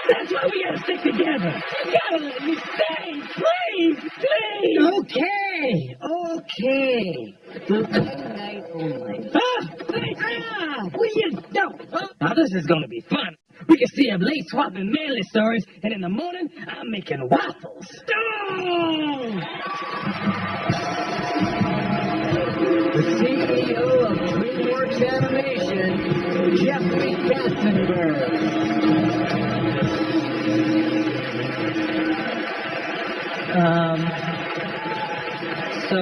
That's why we gotta stick together. You gotta let me stay, please, please. Okay. For tonight only. What you do? Now this is gonna be fun. We can stay up late swapping manly stories, and in the morning, I'm making waffles. The CEO of DreamWorks Animation, Jeffrey Katzenberg. So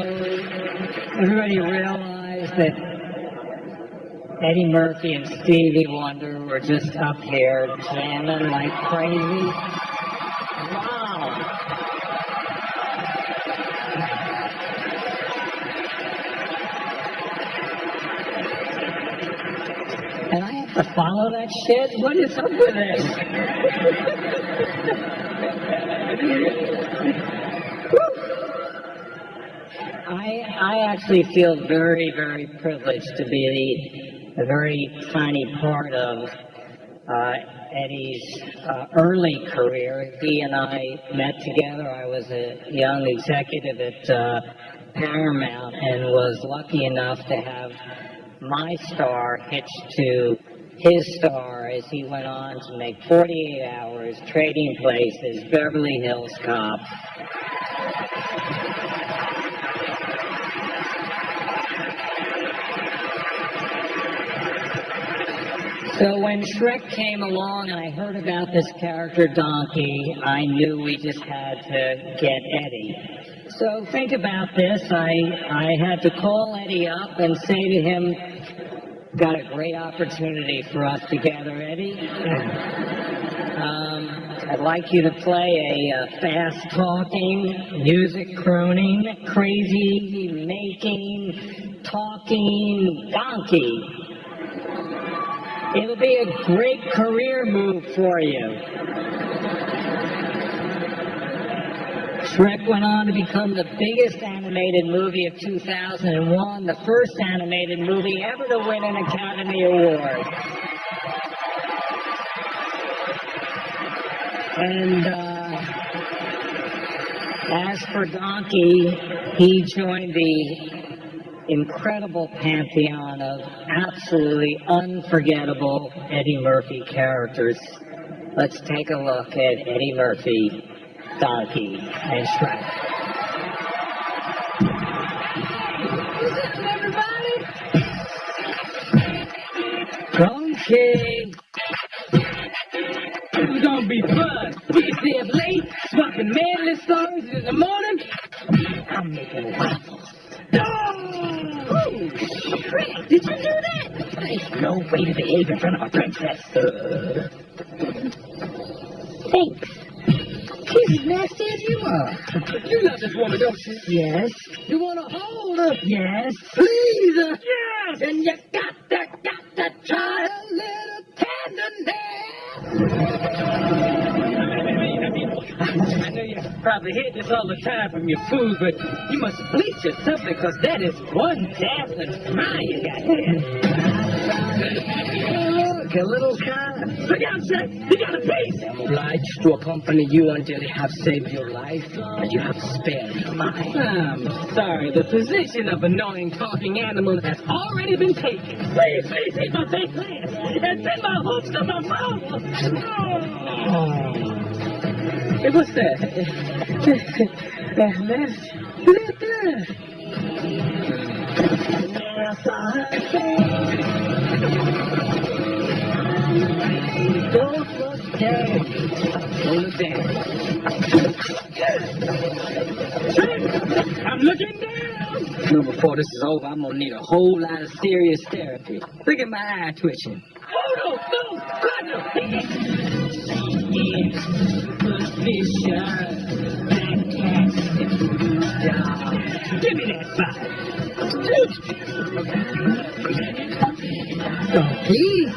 everybody realized that Eddie Murphy and Stevie Wonder were just up here jamming like crazy. Wow. And I have to follow that shit? What is up with this? I actually feel very, very privileged to be a very tiny part of Eddie's early career. He and I met together. I was a young executive at Paramount and was lucky enough to have my star hitched to his star as he went on to make 48 Hours, Trading Places, Beverly Hills Cop. So when Shrek came along and I heard about this character Donkey, I knew we just had to get Eddie. So think about this. I had to call Eddie up and say to him, got a great opportunity for us together, Eddie. I'd like you to play a fast-talking, music-crooning, crazy-making, talking donkey. It'll be a great career move for you. Shrek went on to become the biggest animated movie of 2001, the first animated movie ever to win an Academy Award. And as for Donkey, he joined the incredible pantheon of absolutely unforgettable Eddie Murphy characters. Let's take a look at Eddie Murphy, Donkey, and Shrek. Donkey! This is gonna be fun. We can stay up late late, swapping manly stories in the morning. I'm making waffles. Oh, Fred, did you do that? There's no way to behave in front of a princess. Thanks. She's as nasty as you are. You love this woman, don't you? Yes. You want to hold her? Yes. Please her? Yes. And you got to try a little tenderness. I know you probably hear this all the time from your food, but you must bleach yourself because that is one dazzling smile you got there. Look, a little kind. Look out, sir. You got a piece. I'm obliged to accompany you until you have saved your life and you have spared mine. I'm sorry. The position of annoying talking animal has already been taken. Please take my fake plans and send my hooks to my phone. Oh. Hey, what's that? Don't look down. Don't look down. I'm looking down. No, before this is over, I'm gonna need a whole lot of serious therapy. Look at my eye twitching. Oh, no, God, no. Give me that side. Please.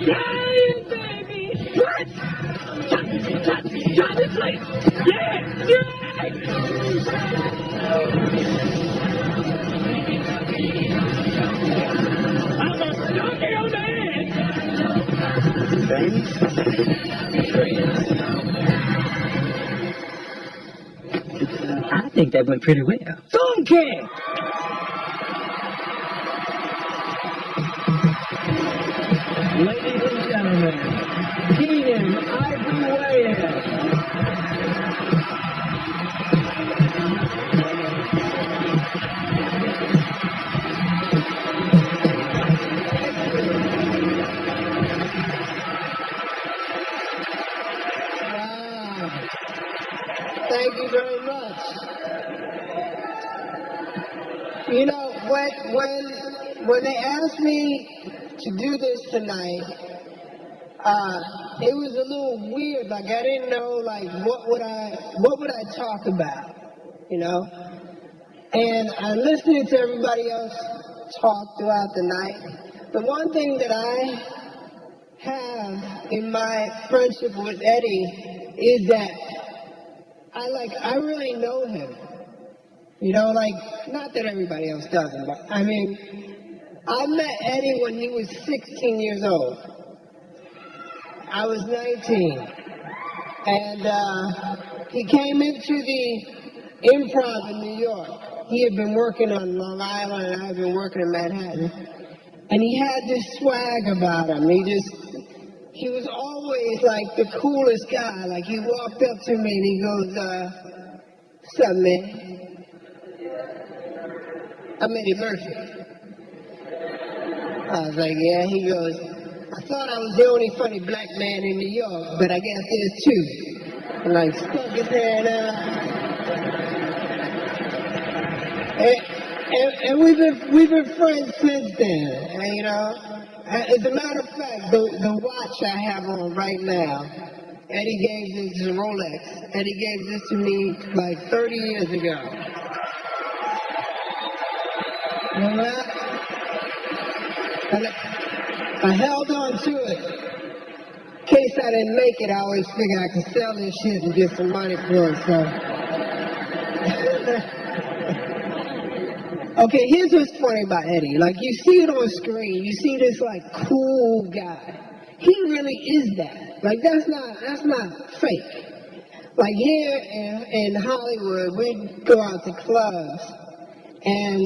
Hey, baby. What? Try this place. I'm a donkey on the I think that went pretty well. donkey. Ladies and gentlemen, Keenan Ivory Wayans. Thank you very much. You know, when they asked me to do this tonight, it was a little weird. Like I didn't know, like what would I talk about, you know? And I'm listening to everybody else talk throughout the night. The one thing that I have in my friendship with Eddie is that I really know him. You know, like, not that everybody else doesn't, but I mean, I met Eddie when he was 16 years old. I was 19. And he came into the Improv in New York. He had been working on Long Island and I had been working in Manhattan. And he had this swag about him. He was always like the coolest guy. Like he walked up to me and he goes, "What's up, man? I'm Eddie Murphy." I was like, "Yeah." He goes, "I thought I was the only funny black man in New York, but I guess there's two." And like stuck his hand out. And we've been friends since then. And, you know, as a matter of fact, the watch I have on right now, Eddie gave this to Rolex. Eddie gave this to me like 30 years ago. And I held on to it. In case I didn't make it, I always figured I could sell this shit and get some money for it, so. Okay, here's what's funny about Eddie. Like, you see it on screen. You see this, like, cool guy. He really is that. Like, that's not fake. Like, here in Hollywood, we go out to clubs, and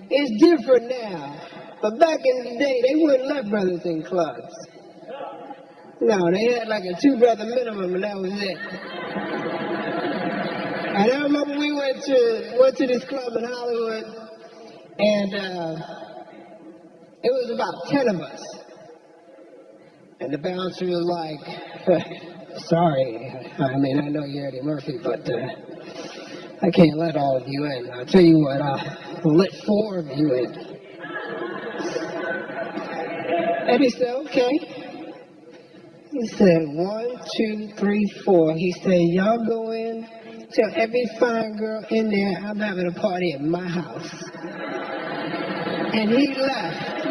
it's different now. But back in the day, they wouldn't let brothers in clubs. No, they had like a two-brother minimum, and that was it. And I remember we went to this club in Hollywood, and it was about 10 of us. And the bouncer was like, sorry. I mean, I know you're Eddie Murphy, but I can't let all of you in. I'll tell you what, I'll let 4 of you in. Eddie said, okay. He said, 1, 2, 3, 4. He said, y'all go in, tell every fine girl in there I'm having a party at my house. And he left.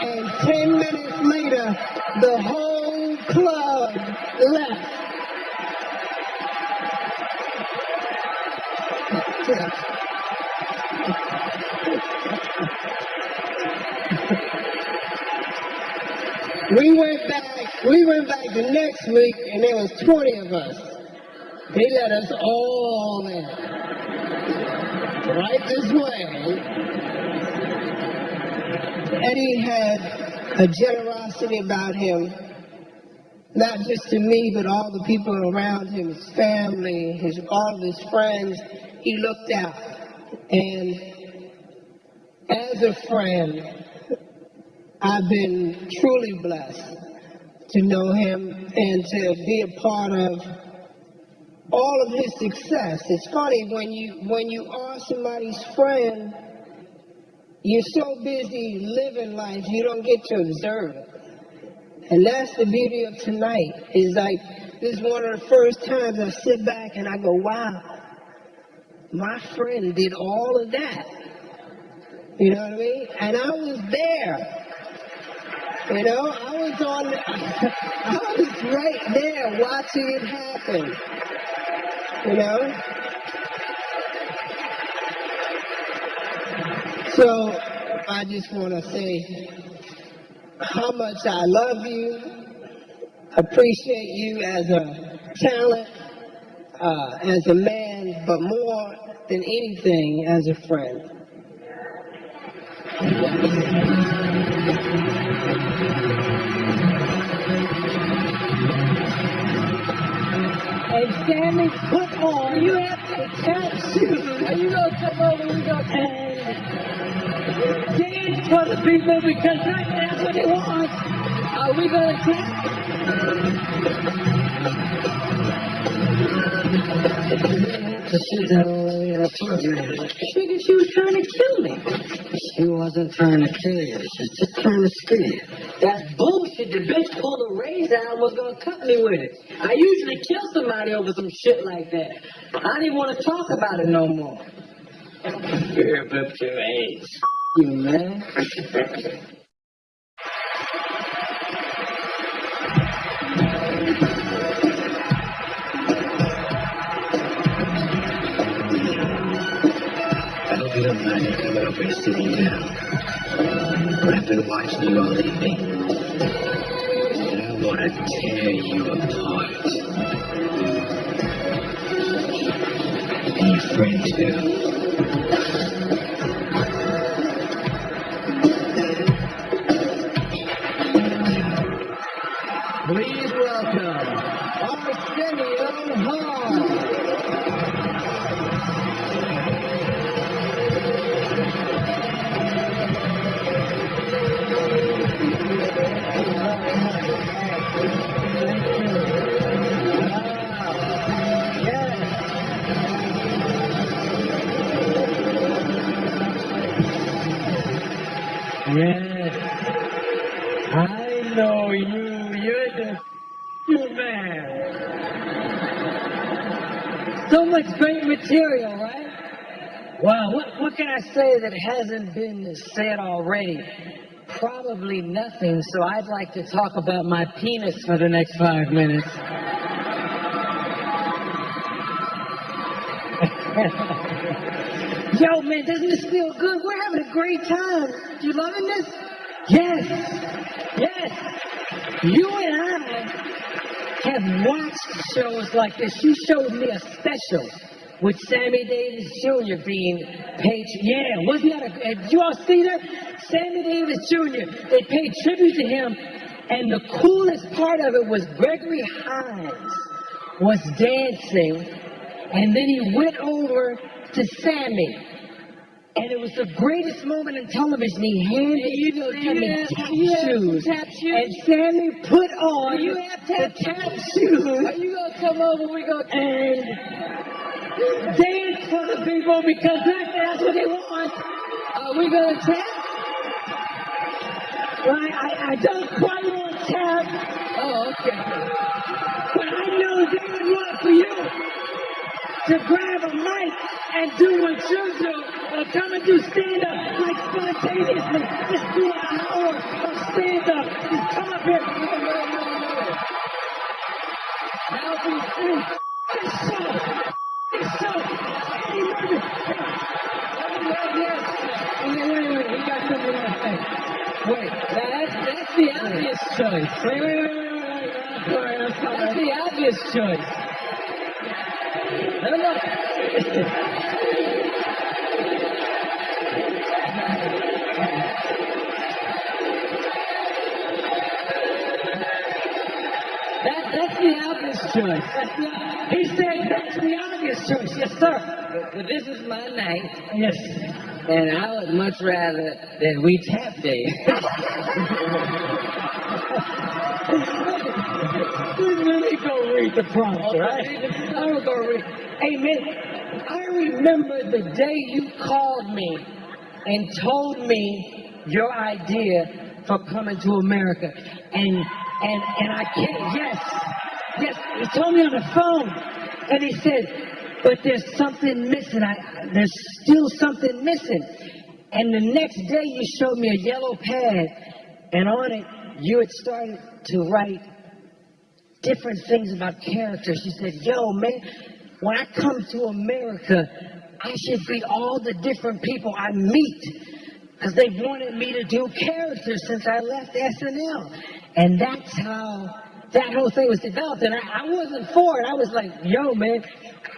And 10 minutes later, the whole club left. We went back the next week, and there was 20 of us. They let us all in. Right this way. Eddie had a generosity about him, not just to me, but all the people around him, his family, all of his friends. He looked out. And as a friend, I've been truly blessed to know him and to be a part of all of his success. It's funny, when you are somebody's friend, you're so busy living life, you don't get to observe it. And that's the beauty of tonight. Is like, this is one of the first times I sit back and I go, wow, my friend did all of that. You know what I mean? And I was there. You know, I was right there watching it happen. You know? So, I just want to say how much I love you, appreciate you as a talent, as a man, but more than anything, as a friend. And Sammy, put on, you have to catch shoes. Are you going to come over and go dance for the people, because that's what they want. Are we going to tap? Figured she was trying to kill me. She wasn't trying to kill you. She was just trying to scare you. That's bullshit. The bitch pulled a razor out and was going to cut me with it. I usually kill somebody over some shit like that. I didn't want to talk about it no more. Rip up your ass. You, man. I hope you don't mind me coming over and sitting down. But I've been watching you all evening. And I want to tear you apart. And your friend too. Please welcome Arsenio Hall. Yes. I know you. You're the man. So much great material, right? Well, what can I say that hasn't been said already? Probably nothing, so I'd like to talk about my penis for the next 5 minutes. Yo, man, doesn't this feel good? We're having a great time. You loving this? Yes. Yes. You and I have watched shows like this. You showed me a special with Sammy Davis Jr. being paid. Yeah, wasn't that did you all see that? Sammy Davis Jr. They paid tribute to him, and the coolest part of it was Gregory Hines was dancing, and then he went over to Sammy. And it was the greatest moment in television. He handed Sammy tap shoes. And Sammy put on the tap shoes. Are you going to come over? We're going to dance for the people because that's what they want. Are we going to tap? Right? I don't quite want tap. Oh, okay. But I know they would love for you to grab a mic and do what you do, or come and do stand-up, like spontaneously. Just do an hour of stand-up. Just come up here. Now we sing. This show. Eddie Murphy. Wait. He got something on his face. Wait, that's the obvious choice. Wait. I'm sorry. That's the obvious choice. No. That's the obvious choice. He said that's the obvious choice. Yes, sir. But this is my night. Yes. And I would much rather that we tap dance. Let me go read the prompt, right? I will go read. Hey, man, I remember the day you called me and told me your idea for coming to America. And I can't, yes, he told me on the phone. And he said, but there's something missing. There's still something missing. And the next day you showed me a yellow pad. And on it, you had started to write different things about characters. You said, yo, man, when I come to America, I should be all the different people I meet. Because they wanted me to do characters since I left SNL. And that's how that whole thing was developed. And I wasn't for it. I was like, yo, man,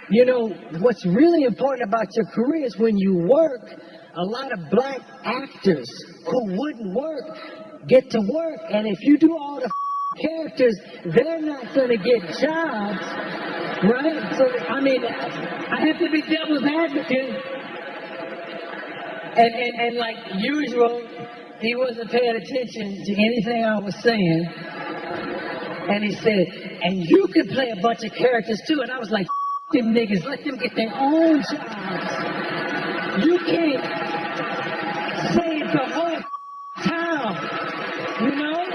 you know, what's really important about your career is when you work, a lot of black actors who wouldn't work get to work. And if you do all the characters, they're not going to get jobs, right? So, I mean, I have to be devil's advocate. And like usual, he wasn't paying attention to anything I was saying. And he said, and you can play a bunch of characters too. And I was like, them niggas, let them get their own jobs. You can't save the whole town, you know?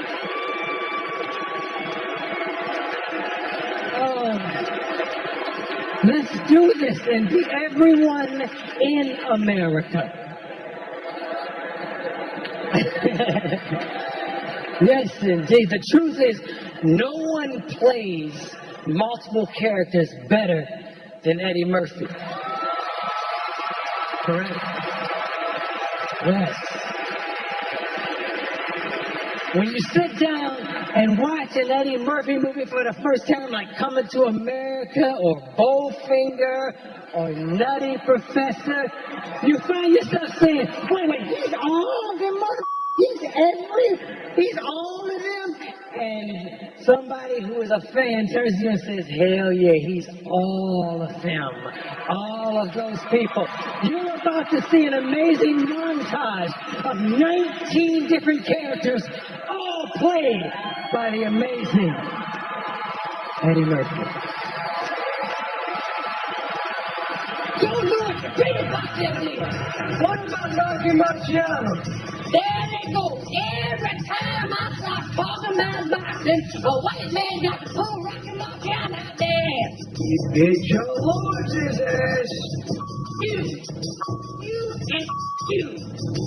Let's do this and be everyone in America. Yes, indeed. The truth is, no one plays multiple characters better than Eddie Murphy. Correct? Yes. When you sit down and watch an Eddie Murphy movie for the first time, like Coming to America or Bowfinger or Nutty Professor, you find yourself saying, wait, he's all of them, he's all of them? And somebody who is a fan turns to you and says, hell yeah, he's all of them. All of those people. You're about to see an amazing montage of 19 different characters, all played by the amazing Eddie Murphy. Don't do it! Bring it back there, please! What about Rocky Marciano? There they go! Every time I start talking about boxing, a white man got to pull Rocky Marciano out there! You did your Lord's ass! You and you!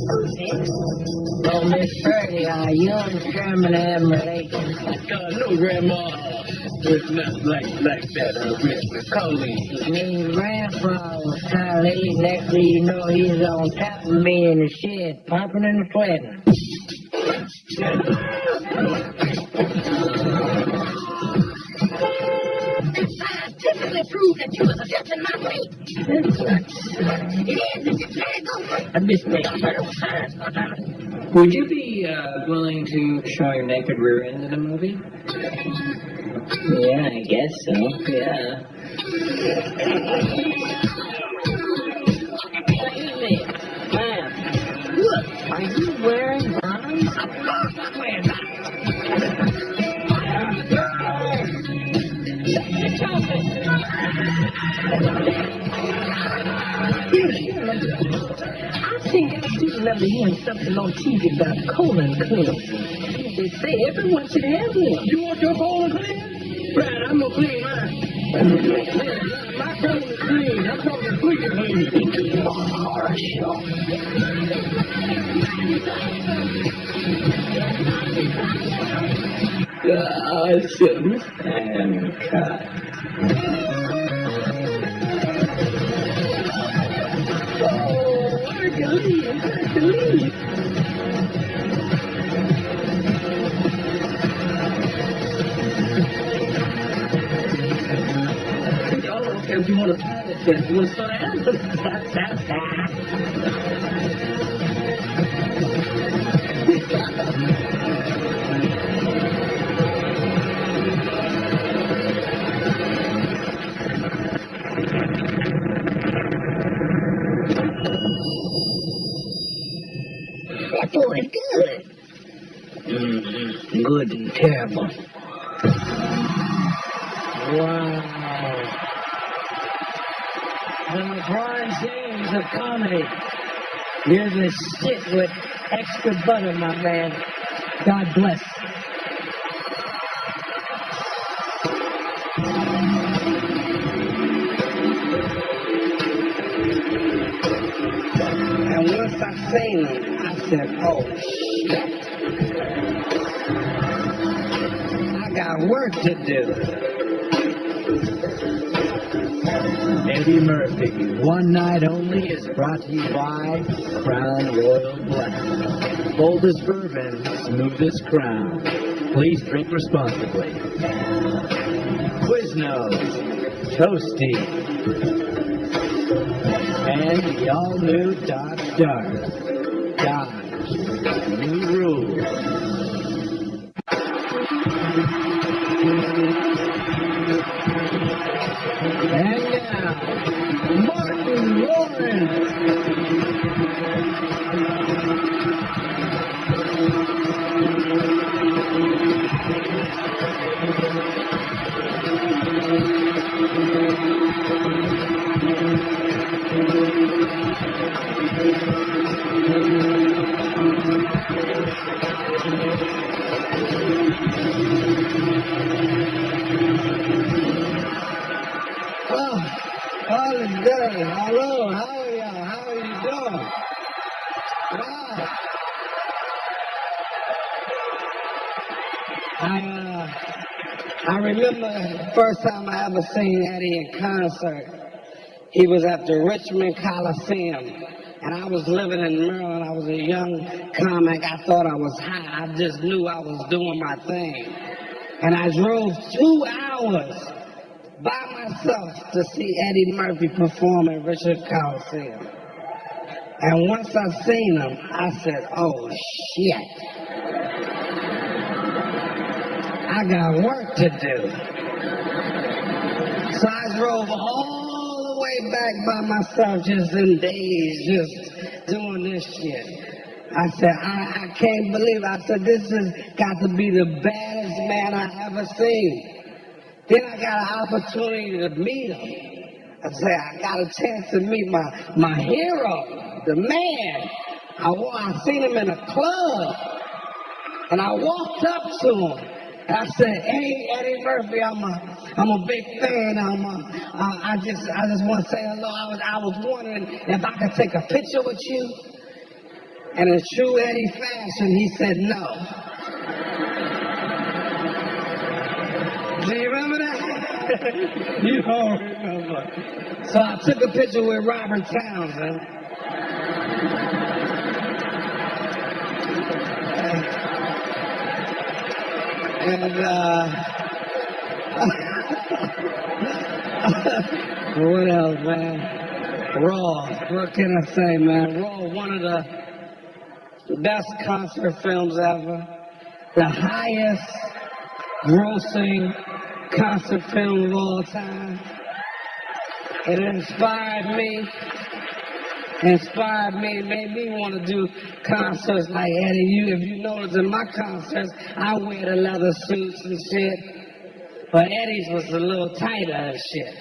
Who's this? Oh, Miss Purdy, you and Sherman have relations. No, Grandma. It's not like that, Mr. Coley. Me and Grandpa was trying to eat. Next thing you know, he's on top of me in the shed, pumping and sweating. Scientifically proved that you was adjusting my weight. I missed that. Would you be willing to show your naked rear end in a movie? Yeah, I guess so. Yeah. Wait a minute. I think I do remember hearing something on TV about colon cleanse. They say everyone should have one. You want your colon clean? Right, I'm gonna clean mine. My colon is clean. I'm talking squeaky clean. Awesome. And cut. Hercules. Oh, okay, if you want to try it, then you want to start That boy is good. Good and terrible. Wow. The LeBron James of comedy. You're the shit with extra butter, my man. God bless. And once I seen him, I said, oh, shit. I got work to do. Eddie Murphy, One Night Only is brought to you by Crown Royal Black. Boldest bourbon, smoothest crown. Please drink responsibly. Quiznos, Toasty, and the all-new Dodge Dart. Dodge, new rules. And now, Martin Lawrence. All is good. Hello, how are y'all? How are you doing? Wow. I remember the first time I ever seen Eddie in concert. He was at the Richmond Coliseum, and I was living in Maryland. I was a young comic. I thought I was high. I just knew I was doing my thing. And I drove 2 hours by myself to see Eddie Murphy perform at Richmond Coliseum. And once I seen him, I said, oh, shit. I got work to do. So I drove all the way back by myself, just in days, just doing this shit. I said, I can't believe it. I said, this has got to be the baddest man I ever seen. Then I got an opportunity to meet him. I said, I got a chance to meet my hero, the man. I seen him in a club, and I walked up to him. I said, hey, Eddie Murphy, I'm a big fan. I just want to say hello. I was wondering if I could take a picture with you. And in true Eddie fashion, he said no. Do you remember that? You don't remember. So I took a picture with Robert Townsend. And what else, man? Raw. What can I say, man? Raw, one of the best concert films ever. The highest grossing concert film of all time. It inspired me inspired me, made me want to do concerts like Eddie. If you notice in my concerts, I wear the leather suits and shit. But Eddie's was a little tighter and shit.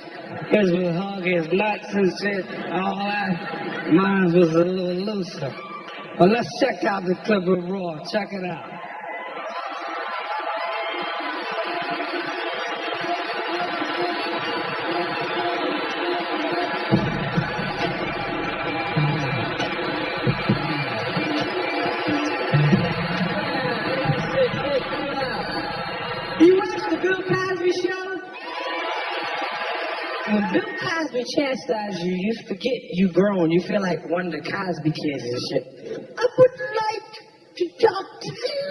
His would hug his nuts and shit, all that. Mine was a little looser. But let's check out the clip of Raw. Check it out. You watch the Bill Cosby show? When Bill Cosby chastises you, you forget you grown. You feel like one of the Cosby kids and shit. I would like to talk to you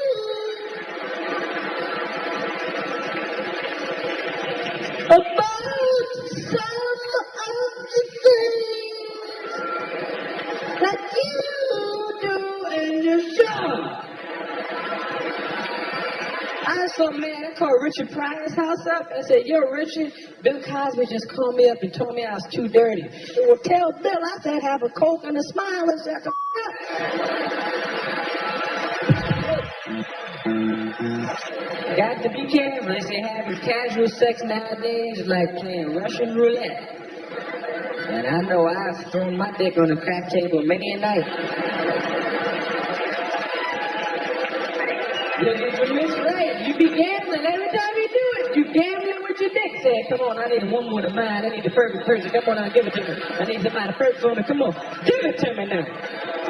about some of the things that you do in your show. I saw a man that called Richard Pryor's house up and said, yo, Richard, Bill Cosby just called me up and told me I was too dirty. Well, tell Bill I said have a Coke and a smile and shut the f*** up. Got to be careful. They say having casual sex nowadays is like playing Russian roulette. And I know I've thrown my dick on the crack table many a night. It's right. You be gambling every time you do it. You gambling with your dick. Say, come on, I need a woman with a mind. I need the perfect person. Come on, now, give it to me. I need somebody perfect for me. Come on, give it to me now.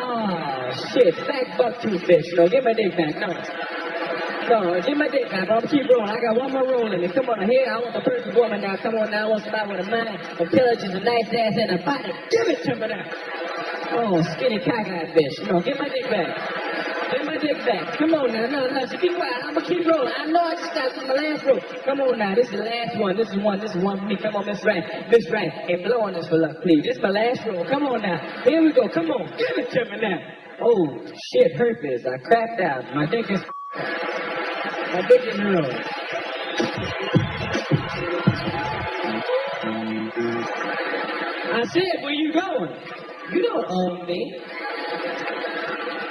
Oh, shit. Fat buck tooth fish. No, give my dick back. No, give my dick back. I'm gonna keep rolling. I got one more roll in it. Come on, here. I want the perfect woman now. Come on now. I want somebody with a mind, intelligence, a nice ass, and a body. Give it to me now. Oh, skinny cockeyed fish. No, give my dick back. Give my dick back. Come on now. No, so be quiet. I'm gonna keep rolling. I know I just stopped in my last roll. Come on now. This is the last one. This is one for me. Come on, Miss Wright. Miss Wright. Hey, blow on this for luck, please. This is my last roll. Come on now. Here we go. Come on. Give it to me now. Oh, shit. Herpes. I crapped out. My dick is rolling. I said, where you going? You don't own me.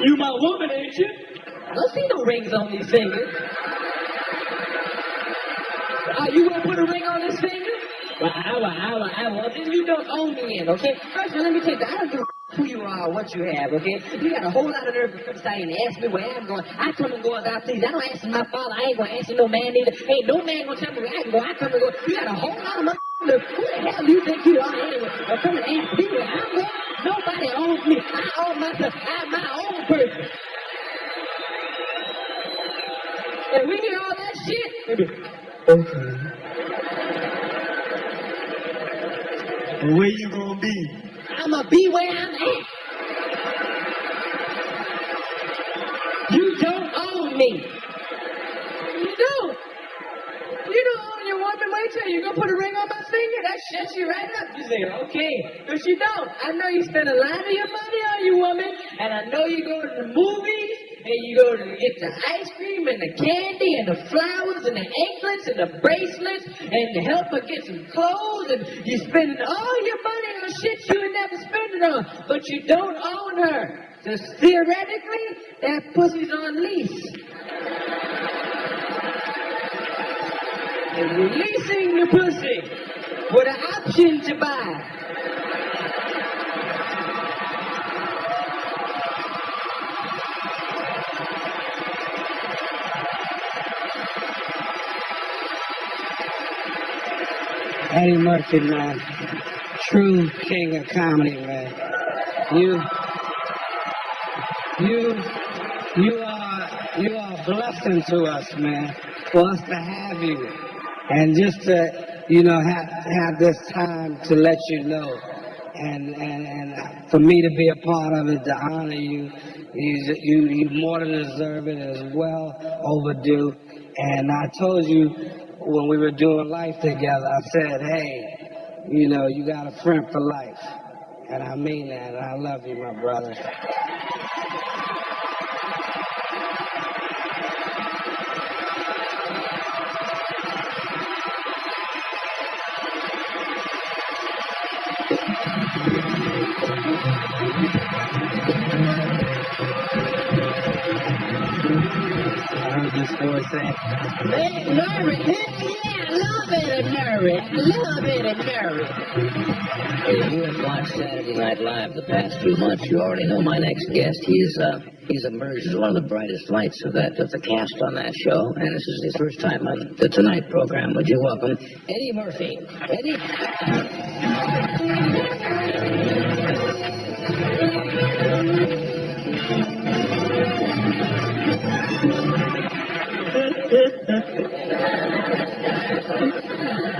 You my woman, ain't you? I don't see no rings on these fingers. You want to put a ring on this finger? Well, then you don't own me in, okay? First of all, let me tell you, I don't give a who you are or what you have, okay? You got a whole lot of nerve to come inside and ask me where I'm going. I come and go as I please. I don't answer my father. I ain't going to answer no man either. Ain't no man going to tell me where I can go. I come and go. You got a whole lot of nerve. Who the hell do you think you are anyway? Or come and ask me where I'm going? Nobody owns me. I own myself. I'm my own person. And we hear all that shit. Okay. Well, where you gonna be? I'ma be where I'm at. You don't own me. You don't. You don't own your woman. Wait till you gonna put a ring on my finger. That shuts you right up. You say, okay. But you don't. I know you spend a lot of your money on your woman, and I know you go to the movies, and you go to get the ice cream and the candy and the flowers and the anklets and the bracelets and to help her get some clothes, and you spending all your money on shit you would never spend it on, but you don't own her. So theoretically, that pussy's on lease. And you're leasing the pussy with an option to buy. Eddie Murphy, man. True king of comedy, man. You are a blessing to us, man. For us to have you. And just to, have this time to let you know. And for me to be a part of it, to honor you, you more than deserve it. It's well overdue. And I told you when we were doing life together, I said, hey, you got a friend for life. And I mean that, and I love you, my brother. I heard this voice saying, Hey, Murray, yeah, I love Eddie Murray. I love Eddie Murray. If you have watched Saturday Night Live the past few months, you already know my next guest. He's emerged as one of the brightest lights of the cast on that show, and this is his first time on the Tonight program. Would you welcome Eddie Murphy? Eddie?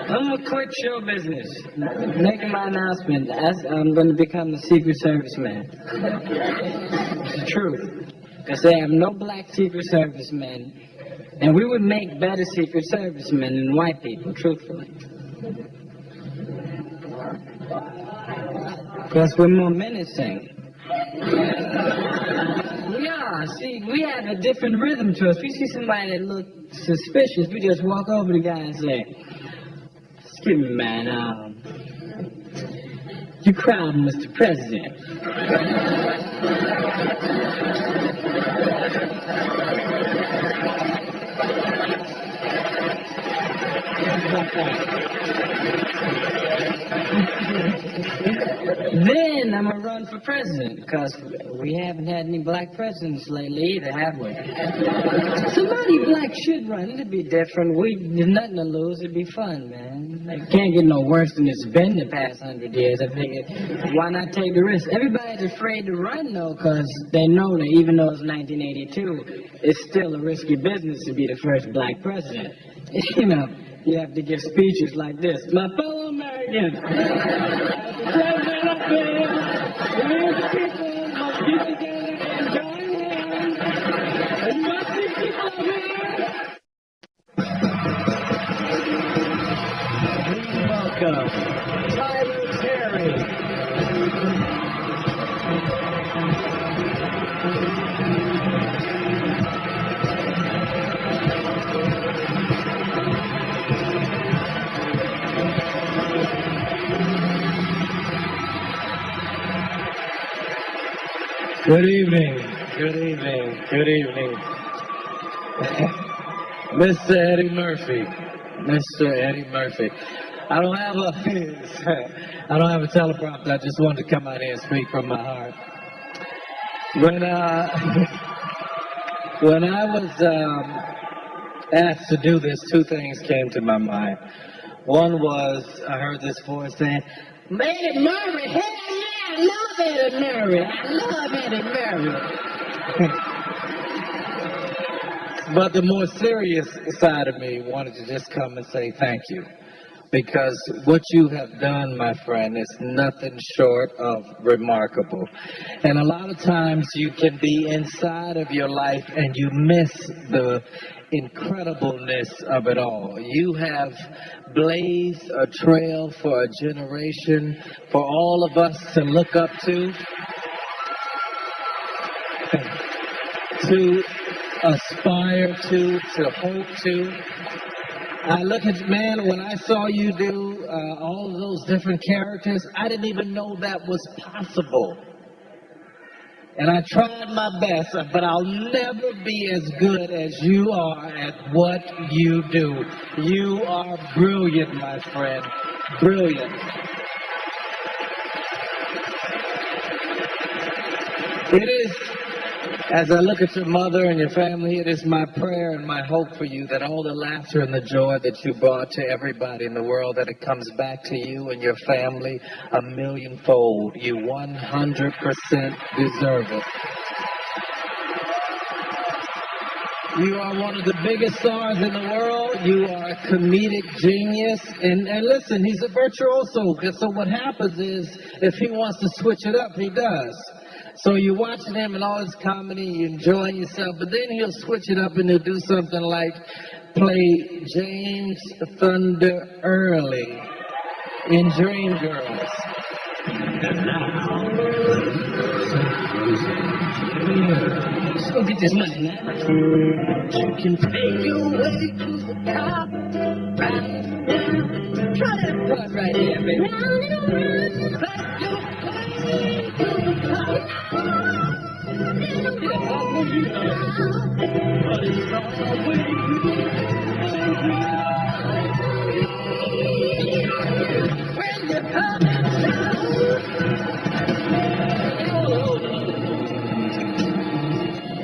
I'm gonna quit show business. Making my announcement. I'm going to become the Secret Service man. It's the truth. Because they have no black Secret Service men. And we would make better Secret Service men than white people, truthfully. Because we're more menacing. We are. See, we have a different rhythm to us. We see somebody that looks suspicious, we just walk over to the guy and say, "Excuse me, man, you crowd Mr. President." Then I'm going to run for president, because we haven't had any black presidents lately either, have we? Somebody black should run. It'd be different. There's nothing to lose. It'd be fun, man. It can't get no worse than it's been the past 100 years. I figured, why not take the risk? Everybody's afraid to run, though, because they know that even though it's 1982, it's still a risky business to be the first black president. You know, you have to give speeches like this. My fellow Americans, president of the people must get together and join hands. And you must see people here. Please welcome Tyler Terry. Good evening. Good evening. Good evening. Mr. Eddie Murphy. Mr. Eddie Murphy. I don't have a teleprompter. I just wanted to come out here and speak from my heart. When I was asked to do this, two things came to my mind. One was I heard this voice saying, Eddie Murray, hell yeah, I love Eddie Murray. I love Eddie Murray. but the more serious side of me wanted to just come and say thank you. Because what you have done, my friend, is nothing short of remarkable. And a lot of times you can be inside of your life and you miss the incredibleness of it all. You have blazed a trail for a generation, for all of us to look up to aspire to hope to. I look at, man, when I saw you do all of those different characters, I didn't even know that was possible. And I tried my best, but I'll never be as good as you are at what you do. You are brilliant, my friend. Brilliant. It is, as I look at your mother and your family, it is my prayer and my hope for you that all the laughter and the joy that you brought to everybody in the world, that it comes back to you and your family a millionfold. You 100% deserve it. You are one of the biggest stars in the world. You are a comedic genius. And listen, he's a virtuoso. So what happens is, if he wants to switch it up, he does. So you're watching him and all his comedy, you're enjoying yourself, but then he'll switch it up and he'll do something like play James Thunder Early in Dreamgirls. And now, let's go get this money now. You can take your way to the top, right down. Try that part right there, baby. Round and around, back your way.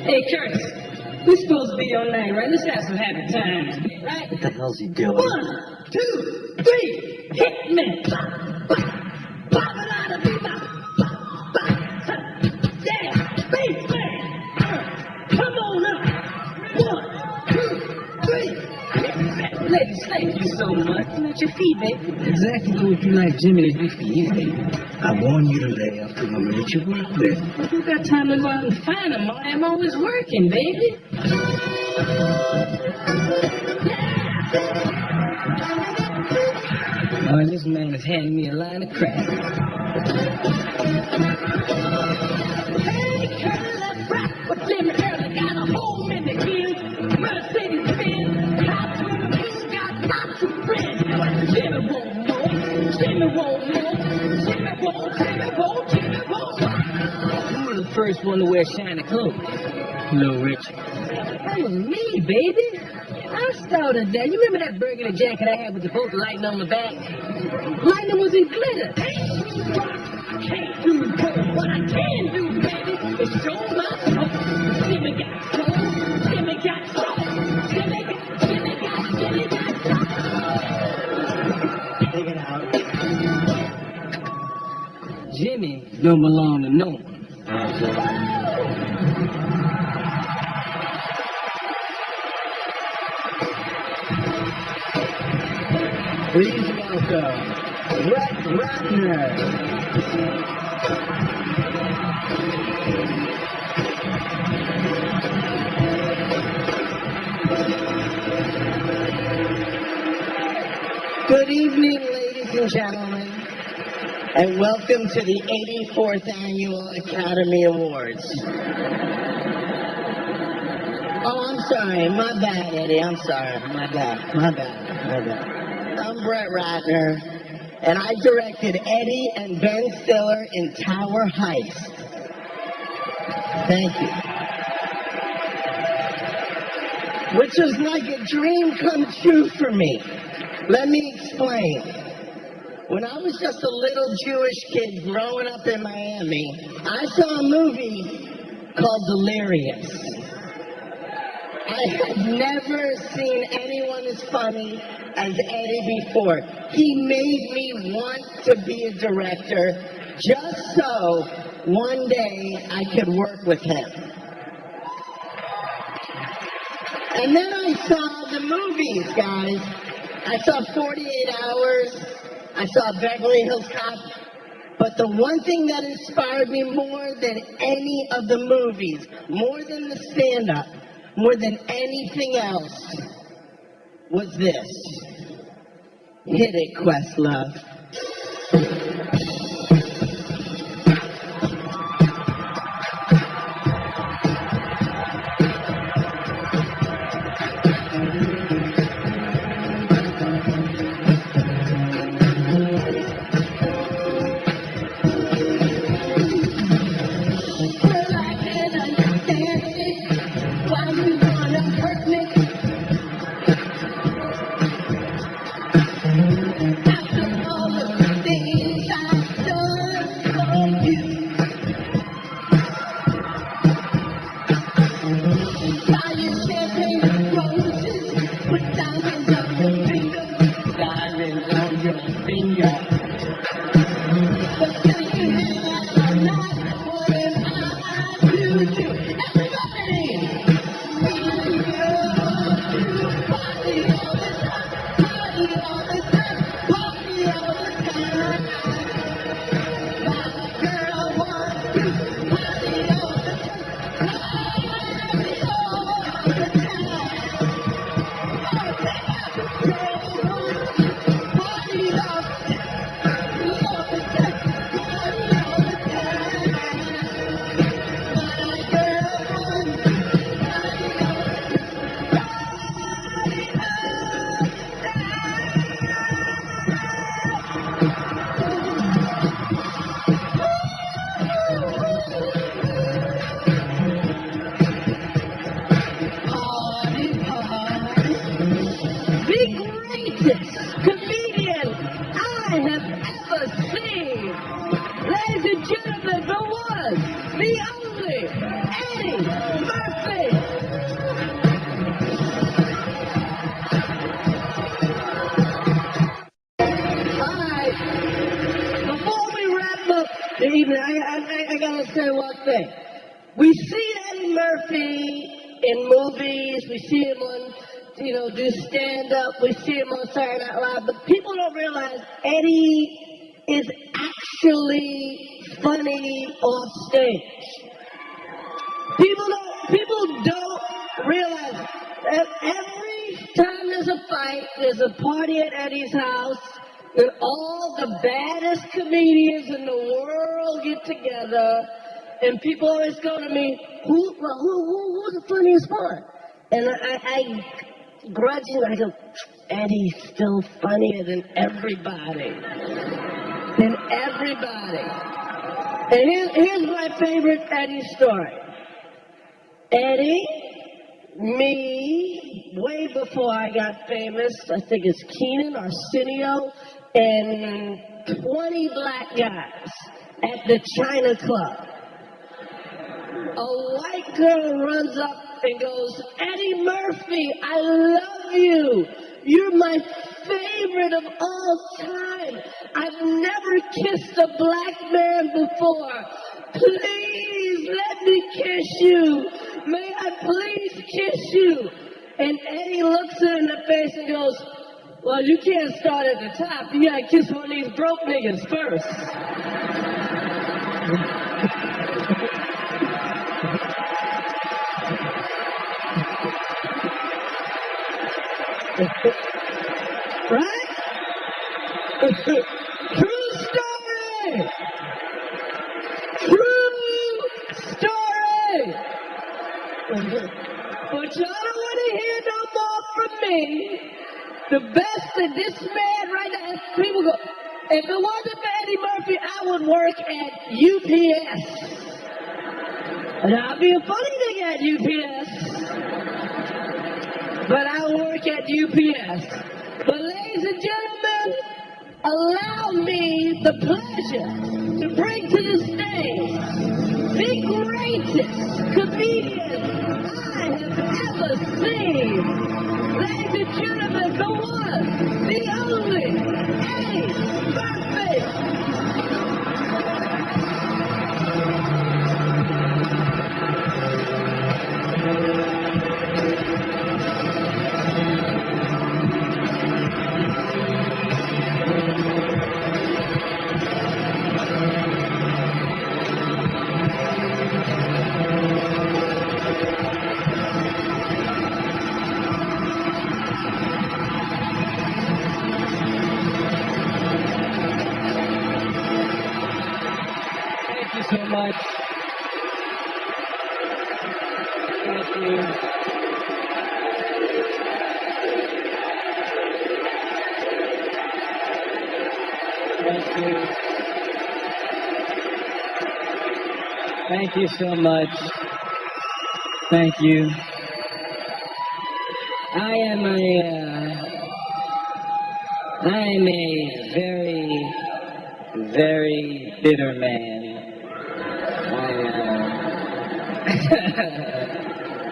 Hey, Curtis, we're supposed to be on night, right? Let's have some happy times, right? What the hell's he doing? 1, 2, 3, hit me! Yeah, baseman! Come on up! 1, 2, 3, hit me! Ladies, thank you so much. At your feet, baby. Exactly what you like Jimmy to do for you, baby. I warn you to lay off the woman that you work with. Who got time to go out and find them? I'm always working, baby. Oh, this man is handing me a line of crap. Hey, Curly, let's rock. But Jimmy Curly got a home in the hills. Mercedes Benz, hot swimming pool, got lots of friends. But Jimmy won't know. Jimmy won't know. Jimmy won't. Jimmy won't. Jimmy won't. Who was the first one to wear shiny clothes? Little Richard. That was me, baby. I started that. You remember that burgundy jacket I had with the bolt lighting on the back? Lightning was in glitter. I can't do what I can do, baby, is show my soul. Jimmy got soul. Jimmy got soul. Jimmy got soul. Take it out. Jimmy don't belong to no one. Please welcome Brett Ratner. Good evening, ladies and gentlemen, and welcome to the 84th Annual Academy Awards. Oh, I'm sorry. My bad, Eddie. I'm sorry. My bad. I'm Brett Ratner, and I directed Eddie and Ben Stiller in Tower Heist. Thank you. Which was like a dream come true for me. Let me explain. When I was just a little Jewish kid growing up in Miami, I saw a movie called Delirious. I had never seen anyone as funny as Eddie before. He made me want to be a director just so one day I could work with him. And then I saw the movies, guys. I saw 48 Hours. I saw Beverly Hills Cop. But the one thing that inspired me more than any of the movies, more than the stand-up, more than anything else, was this. Hit it, Questlove. Before we wrap up the evening, I gotta say one thing. We see Eddie Murphy in movies. We see him on, do stand-up. We see him on Saturday Night Live. But people don't realize Eddie is actually funny off stage. People don't realize that every time there's a fight, there's a party at Eddie's house, and all the baddest comedians in the world get together, and people always go to me, who's the funniest one? And I grudgingly, I go, Eddie's still funnier than everybody. And here's my favorite Eddie story. Eddie, me, way before I got famous, I think it's Keenan, Arsenio, and 20 black guys at the China Club. A white girl runs up and goes, Eddie Murphy, I love you. You're my favorite of all time. I've never kissed a black man before. Please let me kiss you. May I please kiss you? And Eddie looks her in the face and goes, well, you can't start at the top. You gotta kiss one of these broke niggas first. Right? True story! True story! But y'all don't want to hear no more from me. The best that this man right now, people go, if it wasn't for Eddie Murphy, I would work at UPS. And I'll be a funny thing at UPS. But I work at UPS. But ladies and gentlemen, allow me the pleasure to bring to the stage the greatest comedian I have ever seen. Ladies and gentlemen, the one, the only, Eddie Murphy. Thank you so much. Thank you. Thank you. Thank you so much. Thank you. I am a very, very bitter man.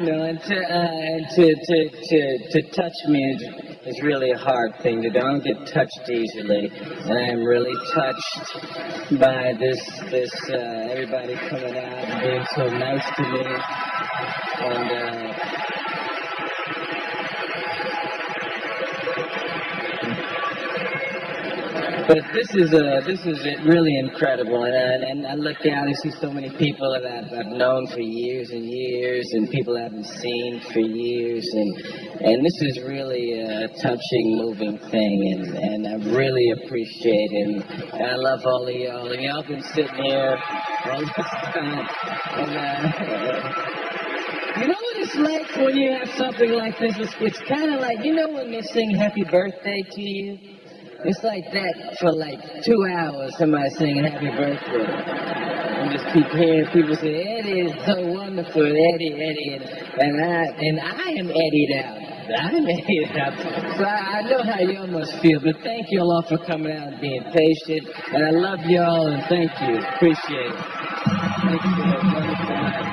No, and to touch me is really a hard thing to do. I don't get touched easily, and I'm really touched by this everybody coming out and being so nice to me, and but this is really incredible, and I look out and see so many people that I've known for years and years, and people I haven't seen for years, and this is really a touching, moving thing, and I really appreciate it, and I love all of y'all, and y'all been sitting here all this time, and you know what it's like when you have something like this? It's kind of like, you know when they sing Happy Birthday to you? It's like that for like 2 hours, somebody singing Happy Birthday. And just keep hearing people say, Eddie is so wonderful, Eddie, and I am Eddied out. I'm Eddied out. So I know how y'all must feel, but thank you all for coming out and being patient. And I love y'all, and thank you. Appreciate it. Thank you for that wonderful night.